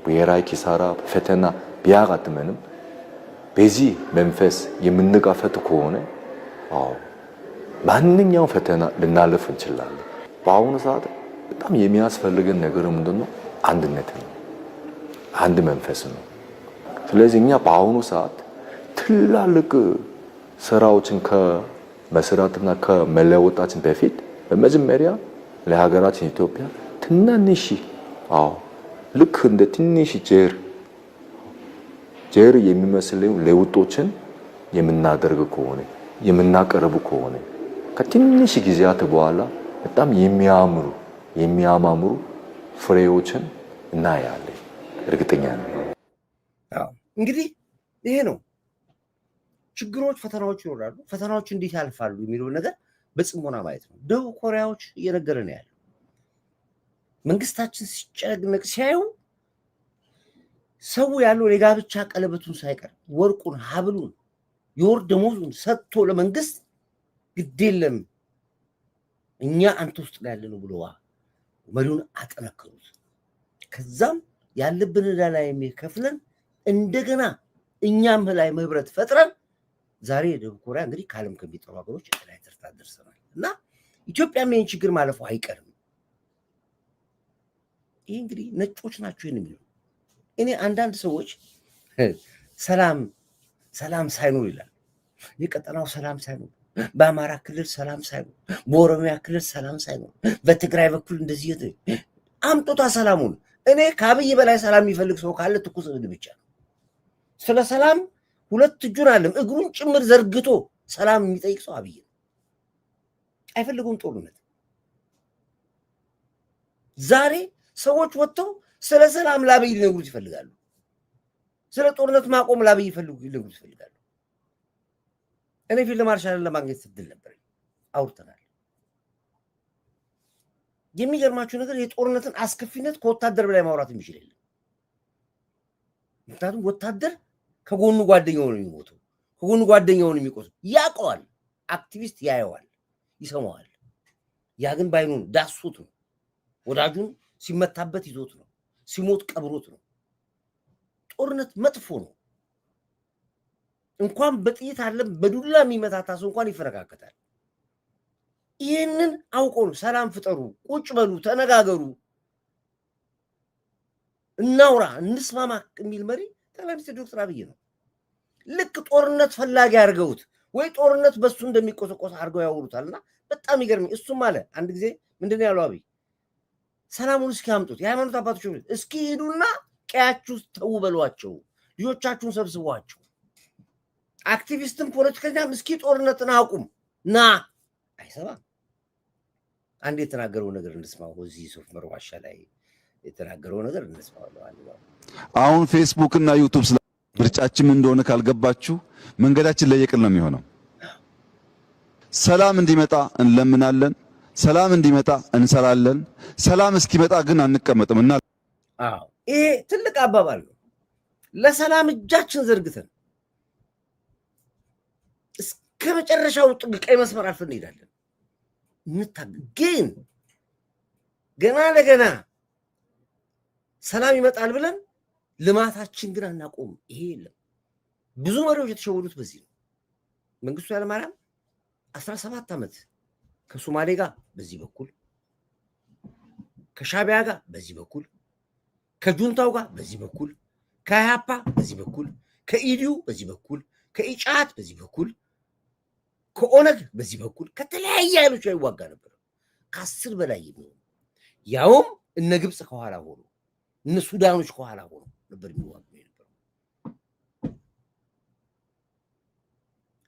ብሔራዊ ኪሳራ ፈተና ቢያጋጥመንም በዚህ መንፈስ የምንጋፈጥ ከሆነ ማንኛውም ፈተና ልናልፍ እንችላለን። በአሁኑ ሰዓት በጣም የሚያስፈልገን ነገር ምንድነው? አንድነት ነው፣ አንድ መንፈስ ነው። ስለዚህ እኛ በአሁኑ ሰዓት ትላልቅ ስራዎችን ከመስራትና ከመለወጣችን በፊት በመጀመሪያ ለሀገራችን ኢትዮጵያ ትናንሽ ልክ እንደ ትንሽ ጀር የሚመስለው ለውጦችን የምናደርግ ከሆነ የምናቀርቡ ከሆነ ከትንሽ ጊዜያት በኋላ በጣም የሚያማምሩ ፍሬዎችን እናያለን። እርግጠኛ ነኝ። እንግዲህ ይሄ ነው ችግሮች፣ ፈተናዎች ይኖራሉ። ፈተናዎች እንዴት ያልፋሉ የሚለው ነገር በጽሞና ማየት ነው። ደቡብ ኮሪያዎች እየነገረን ያለው መንግስታችን ሲጨነቅ ሲያዩ ሰው ያለው የጋብቻ ቀለበቱን ሳይቀር ወርቁን፣ ሀብሉን፣ የወር ደመወዙን ሰጥቶ ለመንግስት ግድ የለም እኛ አንተ ውስጥ ላይ ያለነው ብሎ መሪውን አጠነከሩት። ከዛም ያለብን ዕዳ ላይ የሚከፍለን እንደገና እኛም ላይ ህብረት ፈጥረን ዛሬ ደቡብ ኮሪያ እንግዲህ ከዓለም ከሚጠሩ ሀገሮች ላይ ተርታ ደርሰናል እና ኢትዮጵያም ይህን ችግር ማለፉ አይቀርም። ይህ እንግዲህ ነጮች ናቸው የሚሉ እኔ አንዳንድ ሰዎች ሰላም ሳይኖር ይላል። የቀጠናው ሰላም ሳይኖር፣ በአማራ ክልል ሰላም ሳይኖር፣ በኦሮሚያ ክልል ሰላም ሳይኖር፣ በትግራይ በኩል እንደዚህ አምጦታ ሰላሙን። እኔ ከአብይ በላይ ሰላም የሚፈልግ ሰው ካለ ትኩስ እህል ብቻ ነው። ስለ ሰላም ሁለት እጁን አለም እግሩን ጭምር ዘርግቶ ሰላም የሚጠይቅ ሰው አብይ ነው። አይፈልጉም ጦርነት። ዛሬ ሰዎች ወጥተው ስለ ሰላም ለአብይ ሊነግሩት ይፈልጋሉ። ስለ ጦርነት ማቆም ለአብይ ሊነግሩት ይፈልጋሉ። እኔ ፊልድ ማርሻልን ለማግኘት እድል ነበር፣ አውርተናል። የሚገርማችሁ ነገር የጦርነትን አስከፊነት ከወታደር በላይ ማውራት የሚችል የለም። ምክንያቱም ወታደር ከጎኑ ጓደኛው ነው የሚሞተው፣ ከጎኑ ጓደኛው ነው የሚቆሰው። ያውቀዋል። አክቲቪስት ያየዋል፣ ይሰማዋል። ያ ግን ባይኑን ዳሱት ነው። ወዳጁን ሲመታበት ይዞት ነው፣ ሲሞት ቀብሮት ነው። ጦርነት መጥፎ ነው። እንኳን በጥይት አለም በዱላ የሚመታታ ሰው እንኳን ይፈረካከታል። ይህንን አውቆ ነው ሰላም ፍጠሩ፣ ቁጭ በሉ፣ ተነጋገሩ፣ እናውራ፣ እንስማማ የሚል መሪ ጠቅላይ ሚኒስትር ዶክተር አብይ ነው። ልክ ጦርነት ፈላጊ አድርገውት ወይ ጦርነት በሱ እንደሚቆሰቆስ አድርገው ያወሩታልና በጣም ይገርም። እሱም አለ አንድ ጊዜ ምንድን ነው ያለው አብይ፣ ሰላሙን እስኪ አምጡት፣ የሃይማኖት አባቶች እስኪ ሂዱና ቀያችሁ ተው በሏቸው፣ ልጆቻችሁን ሰብስቧቸው፣ አክቲቪስትም ፖለቲከኛም እስኪ ጦርነትን አቁም ና። አይሰማም። አንድ የተናገረው ነገር እንስማው። እዚህ ሱፍ መርዋሻ ላይ የተናገረው ነገር እንስማው። አሁን ፌስቡክ እና ዩቲዩብ ምርጫችን እንደሆነ ካልገባችሁ መንገዳችን ለየቅል ነው የሚሆነው። ሰላም እንዲመጣ እንለምናለን፣ ሰላም እንዲመጣ እንሰራለን። ሰላም እስኪመጣ ግን አንቀመጥም እና ይሄ ትልቅ አባባል ነው። ለሰላም እጃችን ዘርግተን እስከ መጨረሻው ጥግ ቀይ መስመር አልፈን እንሄዳለን። ግን ገና ለገና ሰላም ይመጣል ብለን ልማታችን ግን አናቆም። ይሄ የለም። ብዙ መሪዎች የተሸወዱት በዚህ ነው። መንግስቱ ኃይለማርያም 17 ዓመት ከሶማሌ ጋር በዚህ በኩል፣ ከሻቢያ ጋር በዚህ በኩል፣ ከጁንታው ጋር በዚህ በኩል፣ ከኢህአፓ በዚህ በኩል፣ ከኢዲዩ በዚህ በኩል፣ ከኢጫት በዚህ በኩል፣ ከኦነግ በዚህ በኩል ከተለያየ ኃይሎች ይዋጋ ነበር። ከ10 በላይ የሚሆኑ ያውም እነ ግብፅ ከኋላ ሆኖ እነ ሱዳኖች ከኋላ ሆኖ ነበር የሚዋጋ የነበረው።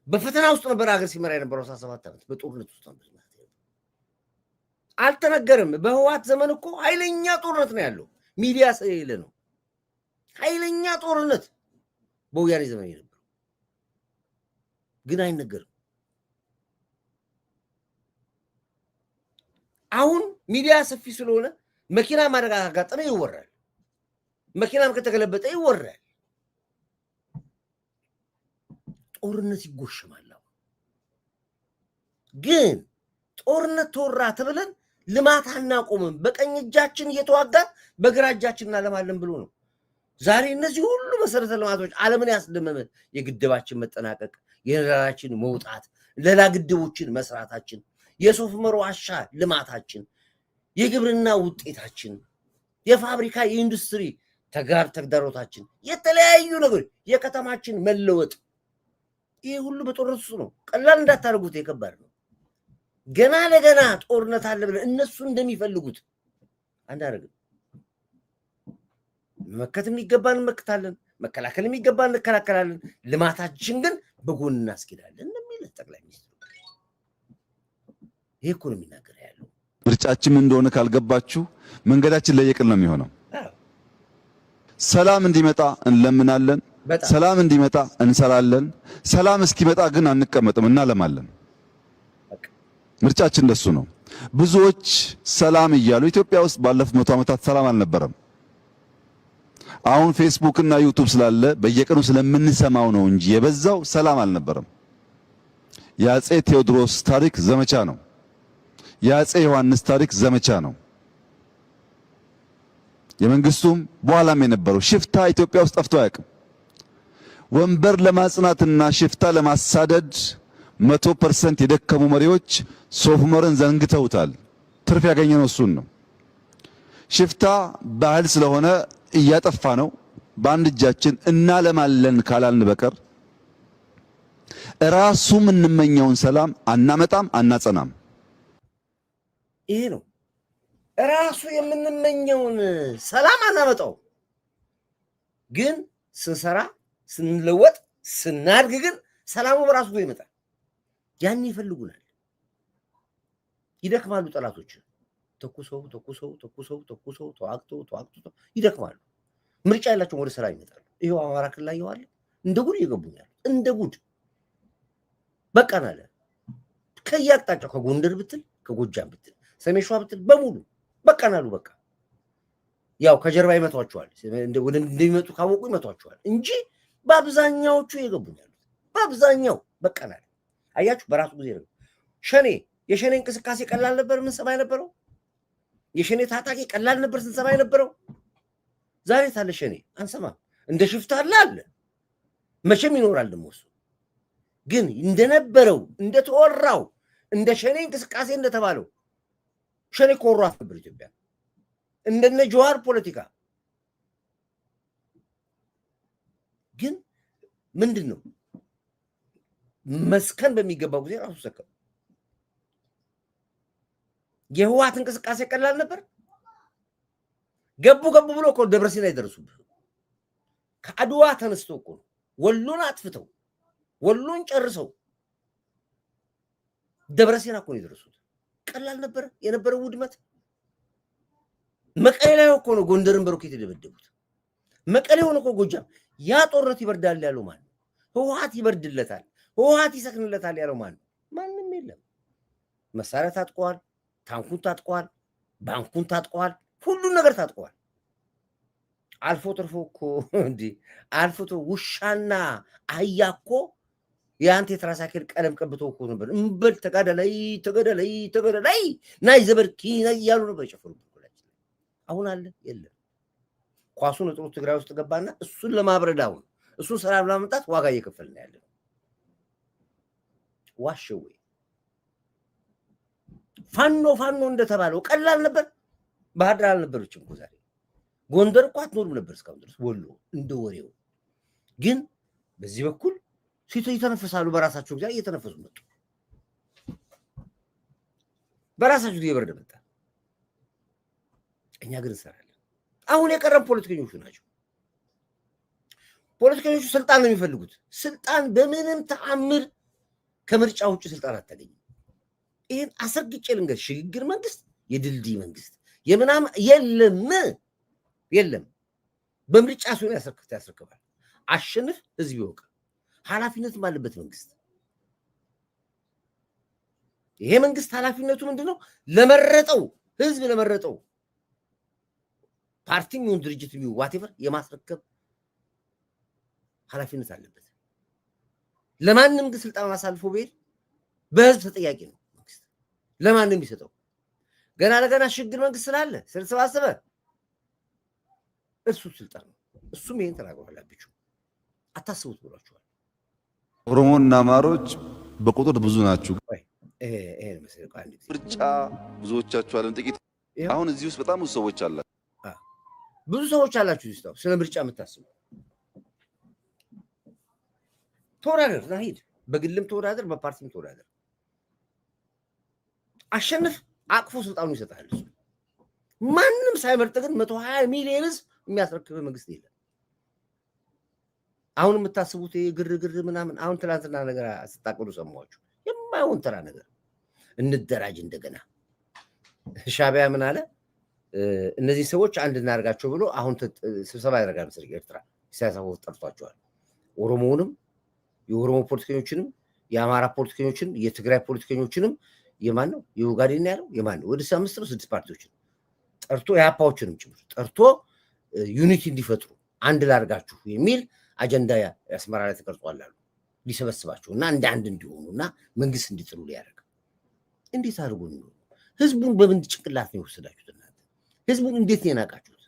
በፈተና ውስጥ ነበር ሀገር ሲመራ የነበረው 17 ዓመት በጦርነት ውስጥ ነበር። አልተነገርም። በህወሓት ዘመን እኮ ኃይለኛ ጦርነት ነው ያለው። ሚዲያ ስለሌለ ነው። ኃይለኛ ጦርነት በወያኔ ዘመን የነበረው ግን አይነገርም። አሁን ሚዲያ ሰፊ ስለሆነ መኪና ማደጋ ካጋጠመ ይወራል፣ መኪናም ከተገለበጠ ይወራል። ጦርነት ይጎሽማል። ግን ጦርነት ተወራ ተብለን ልማት አናቆምም። በቀኝ እጃችን እየተዋጋን በግራ እጃችን እናለማለን ብሎ ነው። ዛሬ እነዚህ ሁሉ መሰረተ ልማቶች ዓለምን ያስደመመ የግድባችን መጠናቀቅ፣ የነዳችን መውጣት፣ ሌላ ግድቦችን መስራታችን፣ የሶፍ ዑመር ዋሻ ልማታችን፣ የግብርና ውጤታችን፣ የፋብሪካ የኢንዱስትሪ ተግዳሮታችን፣ የተለያዩ ነገሮች፣ የከተማችን መለወጥ፣ ይሄ ሁሉ በጦርነት ውስጥ ነው። ቀላል እንዳታደርጉት፣ የከባድ ነው። ገና ለገና ጦርነት አለ ብለን እነሱ እንደሚፈልጉት አንዳረግም። መመከት የሚገባን እንመክታለን፣ መከላከል የሚገባን እንከላከላለን። ልማታችን ግን በጎን እናስኬዳለን እንደሚል ጠቅላይ ሚኒስትሩ። ይሄ እኮ ነው የሚናገር ያለው። ምርጫችን ምን እንደሆነ ካልገባችሁ መንገዳችን ለየቅል ነው የሚሆነው። ሰላም እንዲመጣ እንለምናለን፣ ሰላም እንዲመጣ እንሰራለን። ሰላም እስኪመጣ ግን አንቀመጥም፣ እናለማለን። ምርጫችን እንደሱ ነው። ብዙዎች ሰላም እያሉ ኢትዮጵያ ውስጥ ባለፉት 100 ዓመታት ሰላም አልነበረም። አሁን ፌስቡክ እና ዩቲዩብ ስላለ በየቀኑ ስለምንሰማው ነው እንጂ የበዛው ሰላም አልነበረም። የአፄ ቴዎድሮስ ታሪክ ዘመቻ ነው። የአፄ ዮሐንስ ታሪክ ዘመቻ ነው። የመንግስቱም በኋላም የነበረው ሽፍታ ኢትዮጵያ ውስጥ ጠፍቶ አያውቅም። ወንበር ለማጽናትና ሽፍታ ለማሳደድ 100% የደከሙ መሪዎች ሶፍ ዑመርን ዘንግተውታል። ትርፍ ያገኘነው እሱን ነው። ሽፍታ ባህል ስለሆነ እያጠፋ ነው። በአንድ እጃችን እናለማለን ካላልን በቀር ራሱ የምንመኘውን ሰላም አናመጣም፣ አናጸናም። ይሄ ነው ራሱ የምንመኘውን ሰላም አናመጣው። ግን ስንሰራ፣ ስንለወጥ፣ ስናድግ ግን ሰላሙ በራሱ ይመጣል። ያን ይፈልጉናል። ይደክማሉ ጠላቶች። ተኩሰው ተዋግተው ይደክማሉ። ምርጫ ያላቸው ወደ ሰላም ይመጣሉ። ይሄው አማራ ክልል ላይ ይዋል እንደ ጉድ ይገቡኛል። እንደ ጉድ በቃን አለ። ከያቅጣጫው ከጎንደር ብትል፣ ከጎጃም ብትል፣ ሰሜን ሸዋ ብትል በሙሉ በቃን አሉ። በቃ ያው ከጀርባ ይመቷቸዋል። እንደሚመጡ ካወቁ ይመቷቸዋል እንጂ በአብዛኛዎቹ ይገቡኛል። በአብዛኛው በቃን አለ። አያችሁ፣ በራሱ ጊዜ ነው። የሸኔ እንቅስቃሴ ቀላል ነበር ምን ሰማይ ነበረው? የሸኔ ታጣቂ ቀላል ነበር ስንሰማ የነበረው? ዛሬ ታለ ሸኔ አንሰማም። እንደ ሽፍታ አለ መቼም ይኖራል። ደግሞ እሱ ግን እንደነበረው እንደተወራው እንደ ሸኔ እንቅስቃሴ እንደተባለው ሸኔ ኮሯት ነበር ኢትዮጵያ። እንደነ ጀዋር ፖለቲካ ግን ምንድነው መስከን በሚገባው ጊዜ ራሱ ሰከረ። የህወሓት እንቅስቃሴ ቀላል ነበር? ገቡ ብሎ እኮ ደብረሲና ይደርሱብህ። ከአድዋ ተነስቶ እኮ ወሎን አጥፍተው ወሎን ጨርሰው ደብረሲና እኮ ይደርሱት። ቀላል ነበር የነበረው ውድመት? መቀሌ ላይ እኮ ነው ጎንደርን በሮኬት የደበደቡት። መቀሌ ሆነ እኮ ጎጃም። ያ ጦርነት ይበርዳል ያለው ማን ነው? ህወሓት ይበርድለታል፣ ህወሓት ይሰክንለታል ያለው ማን ነው? ማንም የለም። መሳሪያ ታጥቀዋል፣ ታንኩን ታጥቀዋል፣ ባንኩን ታጥቀዋል፣ ሁሉን ነገር ታጥቀዋል። አልፎ ተርፎ እኮ አልፎ ውሻና አህያ እኮ የአንተ የትራሳክል ቀለም ቀብቶ እኮ ነበር እንበል ተገደላይ ናይ ዘበርኪ ናይ ያሉ ነበር የጨፈሩት። አሁን አለ የለም። ኳሱን ጥሩ ትግራይ ውስጥ ገባና እሱን ለማብረድ አሁን እሱን ሰላም ለማምጣት ዋጋ እየከፈልን ያለ ዋሸው። ፋኖ እንደተባለው ቀላል ነበር? ባህር ዳር አልነበረችም እኮ ዛሬ። ጎንደር እኮ አትኖርም ነበር እስካሁን ድረስ። ወሎ እንደ ወሬው ግን በዚህ በኩል ሲቶ ይተነፈሳሉ። በራሳቸው ጊዜ እየተነፈሱ መጡ። በራሳቸው ጊዜ በረደ መጣ። እኛ ግን እንሰራለን። አሁን የቀረም ፖለቲከኞቹ ናቸው። ፖለቲከኞቹ ስልጣን ነው የሚፈልጉት። ስልጣን በምንም ተአምር ከምርጫ ውጭ ስልጣን አታገኝም። ይሄን አሰርግጬ ልንገር። ሽግግር መንግስት፣ የድልድይ መንግስት የምናምን የለም። በምርጫ ሲሆን ያስረክባል። አሸንፍ፣ ህዝብ ይወቅ። ኃላፊነትም አለበት መንግስት። ይሄ መንግስት ኃላፊነቱ ምንድነው? ለመረጠው ህዝብ ለመረጠው ፓርቲም ይሁን ድርጅትም ይሁን ዋቴቨር የማስረከብ ኃላፊነት አለበት። ለማንም ግን ስልጣን አሳልፎ ቢሄድ በህዝብ ተጠያቂ ነው መንግስት። ለማንም የሚሰጠው ገና ለገና ሽግግር መንግስት ስላለ ስለተሰባሰበ እሱ ስልጣን ነው። እሱም ይሄን ተናግሯል። አብቹ አታስቡት ብሏቸዋል። ኦሮሞና አማሮች በቁጥር ብዙ ናችሁ። ምርጫ ብዙዎቻችሁ አለን ጥቂት። አሁን እዚህ ውስጥ በጣም ብዙ ሰዎች አላችሁ። ብዙ ሰዎች አላችሁ እዚህ ስለ ምርጫ የምታስቡ። ተወዳደር፣ ዛሂድ በግልም ተወዳደር፣ በፓርቲም ተወዳደር። አሸንፍ፣ አቅፎ ስልጣኑ ይሰጣል። ማንም ሳይመርጥ ግን 120 ሚሊዮን ህዝብ የሚያስረክብ መንግስት የለም። አሁን የምታስቡት ግርግር ምናምን አሁን ትናንትና ነገር ስታቀሉ ሰማችሁ። የማይሆን ተራ ነገር እንደራጅ እንደገና ሻቢያ ምን አለ እነዚህ ሰዎች አንድ እናርጋቸው ብሎ አሁን ስብሰባ ያደርጋል መሰለኝ ኤርትራ ሲያሳው ጠርቷቸዋል ኦሮሞውንም የኦሮሞ ፖለቲከኞችንም የአማራ ፖለቲከኞችን የትግራይ ፖለቲከኞችንም የማን ነው የኡጋዴን ያለው የማን ነው ወደ 5 ነው 6 ፓርቲዎችን ጠርቶ ያፓዎችንም ጭምር ጠርቶ ዩኒቲ እንዲፈጥሩ አንድ ላርጋችሁ የሚል አጀንዳ ያስመራ ላይ ተቀርጿል አሉ ሊሰበስባቸውና እንደ አንድ እንዲሆኑና መንግስት እንዲጥሉ ሊያደርግ እንዴት አድርጎ ነው ህዝቡን በምን ጭንቅላት ነው ወሰዳችሁት እናንተ ህዝቡን እንዴት ነው ያናቃችሁት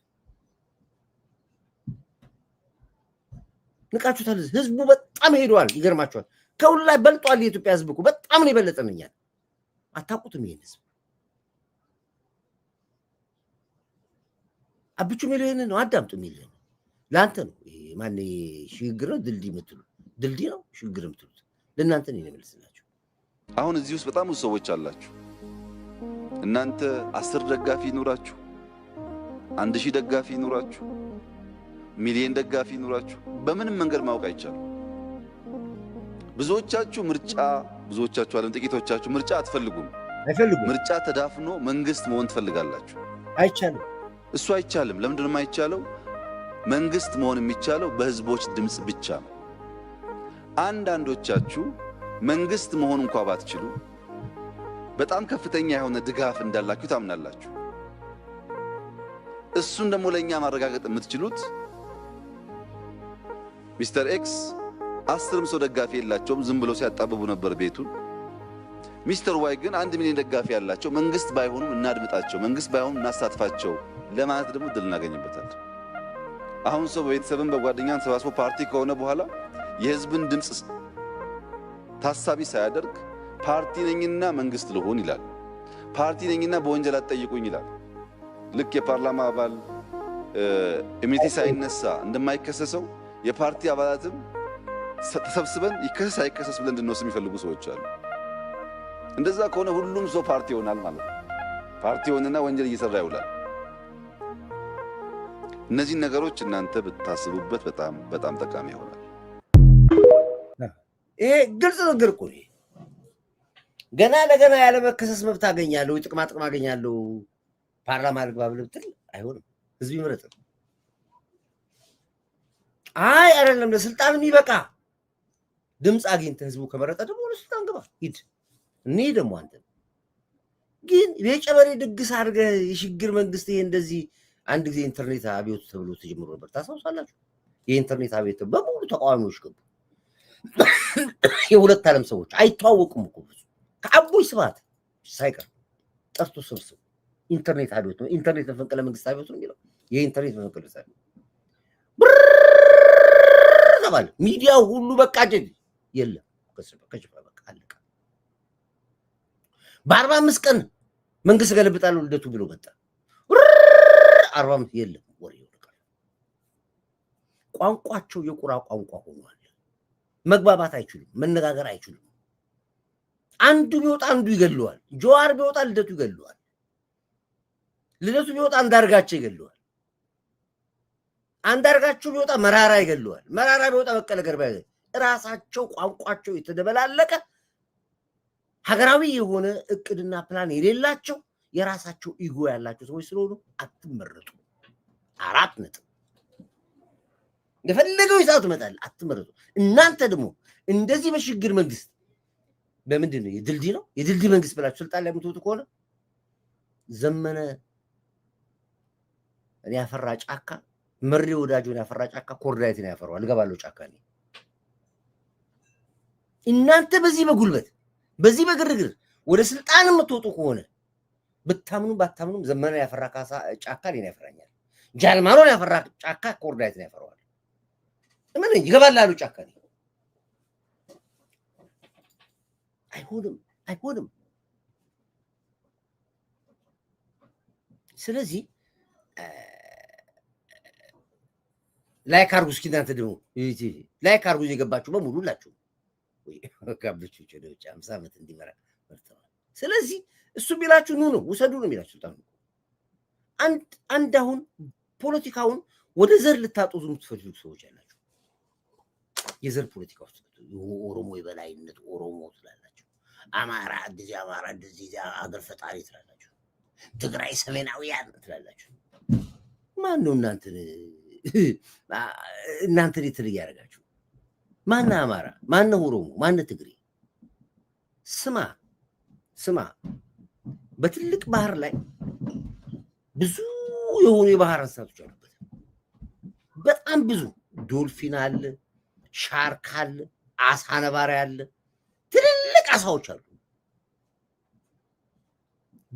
ንቃችሁታል ህዝቡ በጣም ሄዷል ይገርማችኋል ከሁሉ ላይ በልጧል የኢትዮጵያ ህዝብ እኮ በጣም ነው የበለጠንኛል አታውቁትም ይሄን ህዝብ አብቹ ሚሊዮን ነው አዳምጡ ሚሊዮን ላንተ ነው ማን ሽግግር ነው ድልድይ ነው ሽግግር የምትሉት ለእናንተ ነው የሚመስላችሁ አሁን እዚህ ውስጥ በጣም ብዙ ሰዎች አላችሁ እናንተ 10 ደጋፊ ይኖራችሁ 1000 ደጋፊ ይኖራችሁ ሚሊዮን ደጋፊ ይኖራችሁ በምንም መንገድ ማወቅ አይቻልም ብዙዎቻችሁ አለም ጥቂቶቻችሁ ምርጫ አትፈልጉም ምርጫ ተዳፍኖ መንግስት መሆን ትፈልጋላችሁ አይቻልም እሱ አይቻልም ለምንድን ነው የማይቻለው መንግስት መሆን የሚቻለው በህዝቦች ድምጽ ብቻ ነው አንዳንዶቻችሁ መንግስት መሆን እንኳን ባትችሉ በጣም ከፍተኛ የሆነ ድጋፍ እንዳላችሁ ታምናላችሁ እሱን ደግሞ ለኛ ማረጋገጥ የምትችሉት ሚስተር ኤክስ 10 ሰው ደጋፊ የላቸውም ዝም ብለው ሲያጣብቡ ነበር ቤቱን ሚስተር ዋይ ግን 1 ሚሊዮን ደጋፊ ያላቸው መንግስት ባይሆኑም እናድምጣቸው መንግስት ባይሆኑም እናሳትፋቸው ለማለት ደግሞ ድል እናገኝበታል አሁን ሰው በቤተሰብም በጓደኛን ሰባስቦ ፓርቲ ከሆነ በኋላ የህዝብን ድምጽ ታሳቢ ሳያደርግ ፓርቲ ነኝና መንግስት ልሆን ይላል ፓርቲ ነኝና በወንጀል አትጠይቁኝ ይላል ልክ የፓርላማ አባል ኢሚኒቲ ሳይነሳ እንደማይከሰሰው የፓርቲ አባላትም ተሰብስበን ይከሰስ አይከሰስ ብለን እንድንወስን የሚፈልጉ ሰዎች አሉ እንደዛ ከሆነ ሁሉም ሰው ፓርቲ ይሆናል ማለት ነው ፓርቲ ሆነና ወንጀል እየሰራ ይውላል እነዚህ ነገሮች እናንተ ብታስቡበት በጣም በጣም ጠቃሚ ይሆናል ይሄ ግልጽ ነገር እኮ ነው ገና ለገና ያለ መከሰስ መብት አገኛለሁ ጥቅማ አገኛለሁ ፓርላማ ልግባ ብትል አይሆንም ህዝብ ይመረጥ አይ አይደለም ለስልጣን የሚበቃ ድምጽ አግኝተ ህዝቡ ከመረጠ ደግሞ ለስልጣን ግባ ሂድ እኔ ደግሞ አንተ ግን የጨበሬ ድግስ አድርገ የሽግግር መንግስት ይሄ እንደዚህ አንድ ጊዜ ኢንተርኔት አብዮት ተብሎ ተጀምሮ ነበር ታሳውሳላችሁ የኢንተርኔት አብዮት በሙሉ ተቃዋሚዎች ገቡ የሁለት ዓለም ሰዎች አይተዋወቁም እኮ ከአቦይ ስብሐት ሳይቀር ጠርቶ ሰብስበው ኢንተርኔት አብዮት ነው ኢንተርኔት መፈንቅለ መንግስት አብዮት ነው የሚለው የኢንተርኔት መፈንቅለ መንግስት ተባለ ሚዲያው ሁሉ በቃ ጀድ የለም ከሽፋ በቃ አለቀ በ45 ቀን መንግስት ገለብጣለሁ ልደቱ ብሎ መጣ 45 የለም ወሬው ነገር ቋንቋቸው የቁራ ቋንቋ ሆኗል መግባባት አይችሉም መነጋገር አይችሉም አንዱ ቢወጣ አንዱ ይገለዋል ጆዋር ቢወጣ ልደቱ ይገለዋል ልደቱ ቢወጣ አንዳርጋቸው ይገለዋል አንዳርጋቸው ቢወጣ መራራ ይገለዋል መራራ ቢወጣ በቀለ ገርባ ራሳቸው ቋንቋቸው የተደበላለቀ ሀገራዊ የሆነ እቅድና ፕላን የሌላቸው የራሳቸው ኢጎ ያላቸው ሰዎች ስለሆኑ አትመረጡ 4 ነጥብ ለፈለገው ይሳቱ መጣል አትመረጡ እናንተ ደግሞ እንደዚህ በሽግግር መንግስት በምንድን ነው የድልድይ ነው የድልድይ መንግስት ብላችሁ ስልጣን ላይ የምትወጡ ከሆነ ዘመነ እኔ ያፈራ ጫካ መሪ ወዳጆን ያፈራ ጫካ ኮርዳይት ነው ያፈራው አልገባለው ጫካ ነው እናንተ በዚህ በጉልበት በዚህ በግርግር ወደ ስልጣን የምትወጡ ከሆነ ብታምኑ ባታምኑ ዘመነ ያፈራ ካሳ ጫካ ላይ ነው ያፈራኛል ጃልማሮን ያፈራ ጫካ ኮርዳይት ነው ያፈራው ምን ይገባላሉ ጫካ ነው አይሆንም ስለዚህ ላይክ አርጉ እስኪ እናንተ ደግሞ ላይክ አርጉ የገባችሁ በሙሉ ሁላችሁ ወይ ጋብቹ ቸደውጫ 50 ዓመት እንዲመራ ወርተዋል ስለዚህ እሱ ቢላችሁ ነው ወሰዱ ነው የሚላችሁ ታው አንድ አሁን ፖለቲካውን ወደ ዘር ልታጦዙ የምትፈልጉ ሰዎች አላችሁ የዘር ፖለቲካ ውስጥ ኦሮሞ የበላይነት ኦሮሞ ስላላችሁ አማራ እንደዚህ አገር ፈጣሪ ትላላችሁ ትግራይ ሰሜናዊያን ትላላችሁ ማን ነው እናንተ ሊትል ያረጋችሁ ማን አማራ ማን ኦሮሞ ማን ትግሪ ስማ በትልቅ ባህር ላይ ብዙ የሆኑ የባህር እንስሳቶች አሉበት በጣም ብዙ ዶልፊን አለ ሻርክ አለ አሳ ነባሪ አለ ትልልቅ አሳዎች አሉ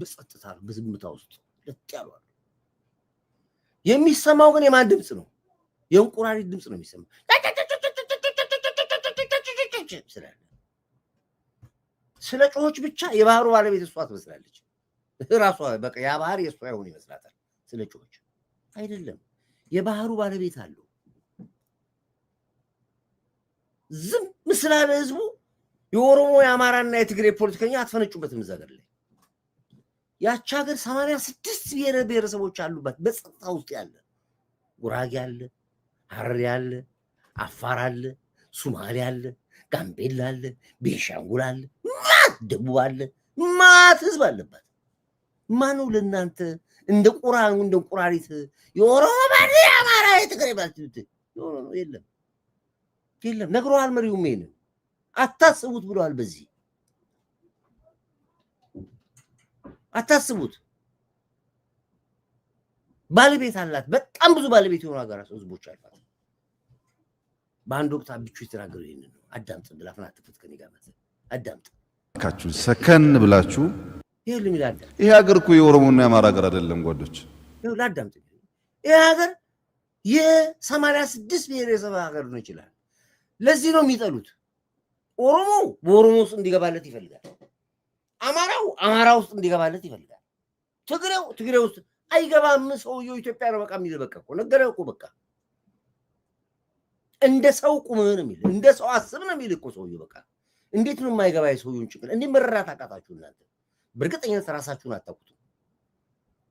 በጸጥታ በዝምታ ውስጥ ለጥያሉ የሚሰማው ግን የማን ድምጽ ነው የእንቁራሪት ድምጽ ነው የሚሰማው ስለ ጮች ብቻ የባህሩ ባለቤት እሷ ትመስላለች ራሷ በቃ ያ ባህር የሷ ይሆን ይመስላታል ስለ ጮች አይደለም የባህሩ ባለቤት አለው ዝም ስላለ ህዝቡ የኦሮሞ የአማራና የትግሬ ፖለቲከኛ አትፈነጩበትም ዘገር ላይ ያቻ ሀገር 86 ብሔረሰቦች አሉበት በጸጥታ ውስጥ ያለ ጉራጌ አለ ሐረሪ አለ አፋር አለ ሶማሌ አለ ጋምቤላ አለ ቤንሻንጉል አለ ደቡብ አለ ማት ህዝብ አለበት ማኑ ለናንተ እንደ ቁራን እንደ ቁራሪት የኦሮሞ ባዲ አማራ የትግሬ ባልቱት የለም ነግሯል መሪውም ይሄን አታስቡት ብለዋል በዚህ አታስቡት ባለቤት አላት በጣም ብዙ ባለቤት የሆኑ ሀገራት ህዝቦች አሏት በአንድ ወቅት አብቹ ይተናገሩ ይሄን ነው አዳምጥ ብላፍና ተፈት ከኔ ጋር ማለት አዳምጥ ካችሁ ሰከን ብላችሁ ይሄልም ይላል ይሄ ሀገር እኮ የኦሮሞና የአማራ ሀገር አይደለም ጓዶች ይሄው ላዳምጥ ይሄ ሀገር የ86 ብሔረሰብ ሀገር ነው ይችላል ለዚህ ነው የሚጠሉት ኦሮሞ በኦሮሞ ውስጥ እንዲገባለት ይፈልጋል አማራ ውስጥ እንዲገባለት ይፈልጋል ትግሬ ውስጥ አይገባም ሰውየው ኢትዮጵያ ነው በቃ የሚል በቃ እኮ ነገረው እኮ በቃ እንደ ሰው ቁመን የሚል እንደ ሰው አስብ ነው የሚል እኮ ሰውየው በቃ እንዴት ነው የማይገባ ሰውየውን ችግር እንዴ መረራት አቃታችሁ እናንተ በርግጠኝነት ራሳችሁን አታውቁት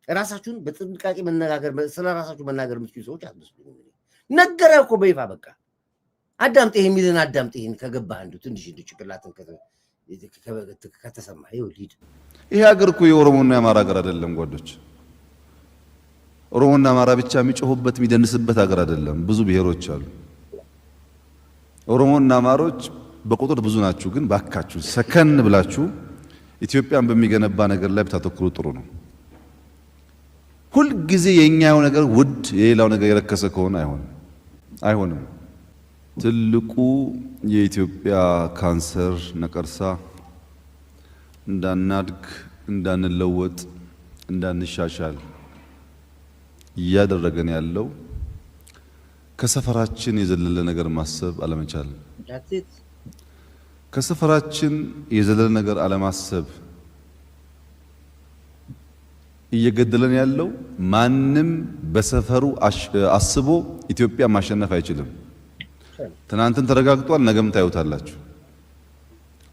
ራሳችሁን በጥንቃቄ መነጋገር ስለራሳችሁ መናገር የምትችሉ ሰዎች አትመስሉም ነገረው እኮ በይፋ በቃ አዳምጥ ይሄን ሚልን አዳምጥ ይሄን ከገባህ አንዱ ትንሽ ጭቅላትን ከተሰማ ይወልድ ይሄ ሀገር እኮ የኦሮሞና የአማራ ሀገር አይደለም ጓዶች ኦሮሞና አማራ ብቻ የሚጮሁበት የሚደንስበት ሀገር አይደለም ብዙ ብሔሮች አሉ ኦሮሞና አማሮች በቁጥር ብዙ ናችሁ ግን ባካችሁ ሰከን ብላችሁ ኢትዮጵያን በሚገነባ ነገር ላይ ብታተኩሩ ጥሩ ነው ሁሉ ጊዜ የኛው ነገር ውድ የሌላው ነገር የረከሰ ከሆነ አይሆንም ትልቁ የኢትዮጵያ ካንሰር ነቀርሳ እንዳናድግ እንዳንለወጥ እንዳንሻሻል ያደረገን ያለው ከሰፈራችን የዘለለ ነገር ማሰብ አለመቻል ከሰፈራችን የዘለለ ነገር አለማሰብ እየገደለን ያለው ማንም በሰፈሩ አስቦ ኢትዮጵያ ማሸነፍ አይችልም ትናንትን ተረጋግጧል ነገም ታዩታላችሁ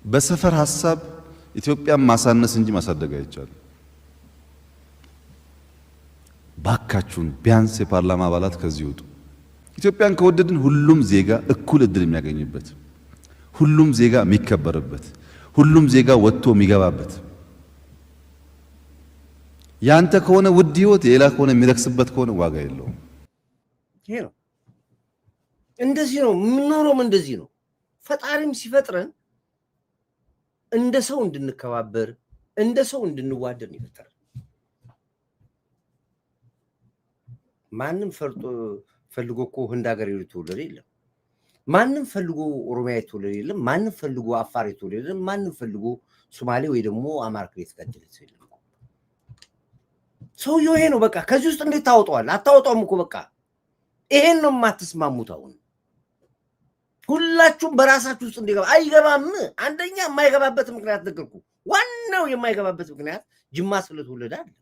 በሰፈር ሐሳብ ኢትዮጵያን ማሳነስ እንጂ ማሳደግ አይቻልም ባካችሁን ቢያንስ የፓርላማ አባላት ከዚህ ይወጡ ኢትዮጵያን ከወደድን ሁሉም ዜጋ እኩል እድል የሚያገኝበት ሁሉም ዜጋ የሚከበርበት ሁሉም ዜጋ ወጥቶ የሚገባበት ያንተ ከሆነ ውድ ህይወት የሌላ ከሆነ የሚረክስበት ከሆነ ዋጋ የለውም ይሄ ነው እንደዚህ ነው ምንኖረው እንደዚህ ነው ፈጣሪም ሲፈጥረን እንደ ሰው እንድንከባበር እንደ ሰው እንድንዋደድ ይፈጥራል ማንም ፈልጎ እኮ ህንድ ሀገር የተወለደ የለም ማንም ፈልጎ ኦሮሚያ የተወለደ የለም ማንም ፈልጎ አፋር የተወለደ የለም ማንም ፈልጎ ሶማሌ ወይ ደግሞ አማራ ክልል የተከተለ የለም ሰውየው ይሄ ነው በቃ ከዚህ ውስጥ እንዴት ታወጣዋል አታወጣውም እኮ በቃ ይሄን ነው የማትስማሙት አሁን ሁላችሁም በራሳችሁ ውስጥ እንዲገባ አይገባም አንደኛ የማይገባበት ምክንያት ነገርኩ ዋናው የማይገባበት ምክንያት ጅማ ስለተወለደ አይደለም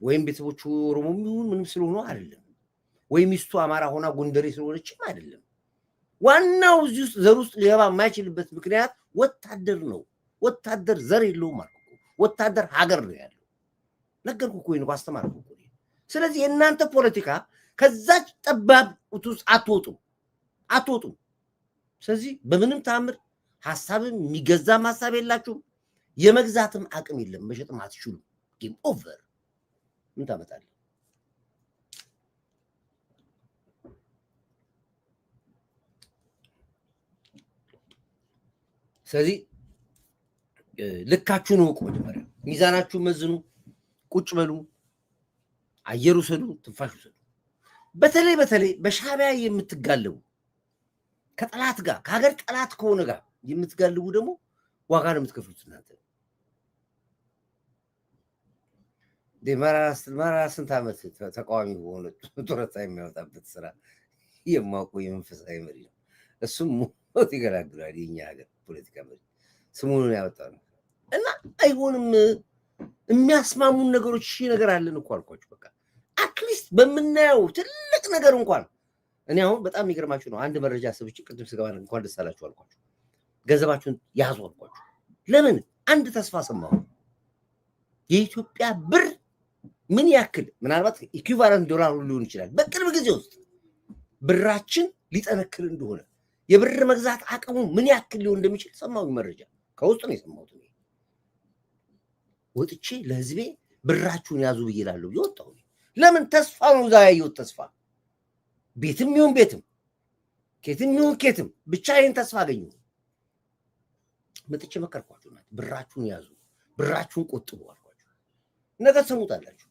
ወይም ቤተሰቦቹ ኦሮሞ ይሁን ምንም ስለሆነ አይደለም ወይ ሚስቱ አማራ ሆና ጎንደሬ ስለሆነችም አይደለም ዋናው እዚህ ውስጥ ዘር ውስጥ ሊገባ የማይችልበት ምክንያት ወታደር ነው ወታደር ዘር የለውም ማለት ወታደር ሀገር ነው ያለው ነገርኩ እኮ ነው አስተማርኩ እኮ ስለዚህ እናንተ ፖለቲካ ከዛች ጠባብ ውስጥ አትወጡም ስለዚህ በምንም ታምር ሐሳብም የሚገዛም ሐሳብ የላችሁም። የመግዛትም አቅም የለም። መሸጥም አትችሉም። ጌም ኦቨር። ምን ታመጣለህ? ስለዚህ ልካችሁን እወቁ። መጀመሪያ ሚዛናችሁን መዝኑ። ቁጭ በሉ፣ አየር ውሰዱ፣ ትንፋሽ ውሰዱ። በተለይ በሻዕቢያ የምትጋለቡ ከጠላት ጋር ከሀገር ጠላት ከሆነ ጋር የምትጋልቡ ደግሞ ዋጋ ነው የምትከፍሉት እናንተ። መራራ ስንት ዓመት ተቃዋሚ በሆነ ጡረታ የሚያወጣበት ስራ የማውቀው የመንፈሳዊ መሪ ነው። እሱም ሞት ይገላግላል። የኛ ሀገር ፖለቲካ መሪ ስሙን ያወጣ ነው እና አይሆንም። የሚያስማሙን ነገሮች ሺህ ነገር አለን እኮ አልኳችሁ። በቃ አትሊስት በምናየው ትልቅ ነገር እንኳን እኔ አሁን በጣም የሚገርማችሁ ነው። አንድ መረጃ ሰብቼ ቅድም ስገባ እንኳን ደስ አላችሁ አልኳችሁ። ገንዘባችሁን ያዙ አልኳችሁ። ለምን? አንድ ተስፋ ሰማሁ። የኢትዮጵያ ብር ምን ያክል ምናልባት ኢኩቫለንት ዶላር ሊሆን ይችላል በቅርብ ጊዜ ውስጥ ብራችን ሊጠነክር እንደሆነ የብር መግዛት አቅሙ ምን ያክል ሊሆን እንደሚችል ሰማሁ። መረጃ ከውስጥ ነው የሰማሁት። ወጥቼ ለህዝቤ ብራችሁን ያዙ ብዬ እላለሁ። ይወጣው ለምን? ተስፋ ነው። ዛ ያየሁት ተስፋ ቤትም ይሁን ቤትም ኬትም ይሁን ኬትም ብቻ ይሄን ተስፋ አገኘሁ። መጥቼ መከርኳችሁ። ብራችሁን ያዙ፣ ብራችሁን ቆጥቡ አልኳችሁ። ነገ ትሰሙታላችሁ።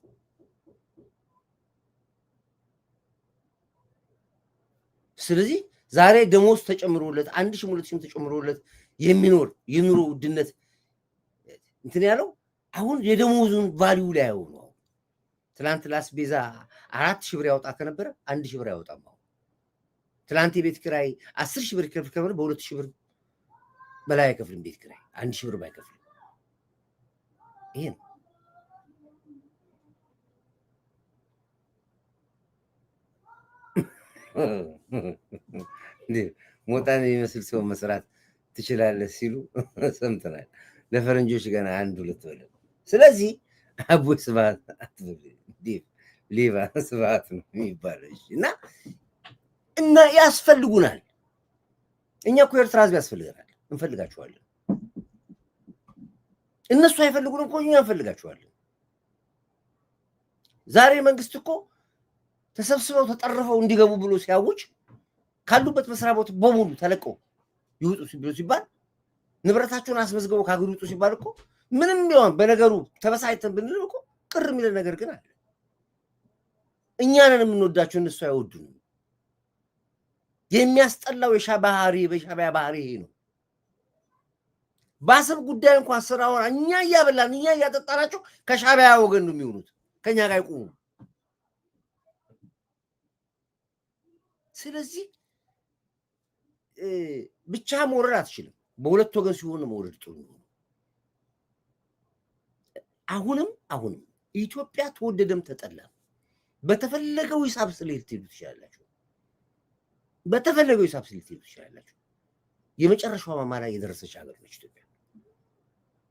ስለዚህ ዛሬ ደሞዝ ተጨምሮለት 1000 ተጨምሮለት የሚኖር የኑሮ ውድነት እንትን ያለው አሁን የደሞዙን ቫልዩ ላይ ያው ነው። ትላንት ላስቤዛ 4000 ብር ያወጣ ከነበረ 1000 ብር ያወጣም። ትላንት የቤት ኪራይ 10000 ብር ከፍል ከነበረ በ2000 ብር በላይ አይከፍልም ቤት ኪራይ 1000 ብር ባይከፍል። ይሄ ነው ሞጣን የሚመስል ሰው መስራት ትችላለህ ሲሉ ሰምተናል። ለፈረንጆች ገና 1-2 ወለ። ስለዚህ አቦ ስብሐት ሌባ ስብሐት ነው የሚባለው። እና ያስፈልጉናል። እኛ እኮ ኤርትራ ህዝብ ያስፈልገናል። እንፈልጋቸዋለን። እነሱ አይፈልጉንም እኮ እኛ እንፈልጋቸዋለን። ዛሬ መንግስት እኮ ተሰብስበው ተጠርፈው እንዲገቡ ብሎ ሲያውጅ ካሉበት መስሪያ ቦታ በሙሉ ተለቀው ይውጡ ሲባል ንብረታቸውን አስመዝግበው ካገሩ ይውጡ ሲባል እኮ ምንም ቢሆን በነገሩ ተበሳይተን ብንል እኮ ቅር የሚለን ነገር ግን አለ። እኛ ነን የምንወዳቸው፣ እነሱ አይወዱንም። የሚያስጠላው በሻዕቢያ ባህሪ ይሄ ነው። በአሰብ ጉዳይ እንኳን ስራውን እኛ እያበላን እኛ እያጠጣናቸው ከሻዕቢያ ወገን ነው የሚሆኑት፣ ከኛ ጋር አይቆሙም። ስለዚህ ብቻ መውረድ አትችልም። በሁለት ወገን ሲሆን መውረድ ጥሩ ነው። አሁንም ኢትዮጵያ ተወደደም ተጠላም በተፈለገው ሂሳብ ስሌት ትሄዱ ትችላላችሁ። የመጨረሻው ማማራ የደረሰች ሀገር ነች ኢትዮጵያ።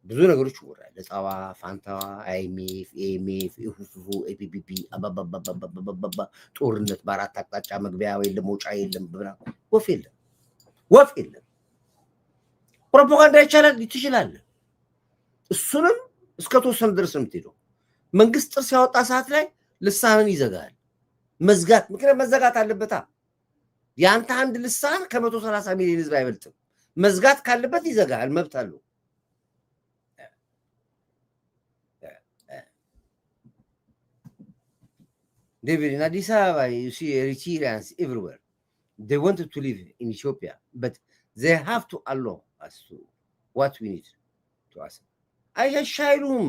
ብዙ ነገሮች ይወራል። ለጻዋ ፋንታዋ አይኤምኤፍ ኤምኤፍ ኢሁፉ ኤፒፒፒ አባባባባባባ ጦርነት በአራት አቅጣጫ መግቢያ የለም መውጫ የለም ብላ ወፍ የለም። ፕሮፓጋንዳ ይቻላል ትችላለህ። እሱንም እስከ ተወሰነ ድረስ ነው የምትሄደው። መንግስት ጥርስ ያወጣ ሰዓት ላይ ልሳንን ይዘጋል። ምክንያት መዘጋት አለበታ። የአንተ አንድ ልሳን ከ130 ሚሊዮን ህዝብ አይበልጥም። መዝጋት ካለበት ይዘጋል። መብት አለው። David, in Addis Ababa, you see Eritreans everywhere. They wanted to live in Ethiopia, but they have to allow us to what we need to ask. አይሻይሉም።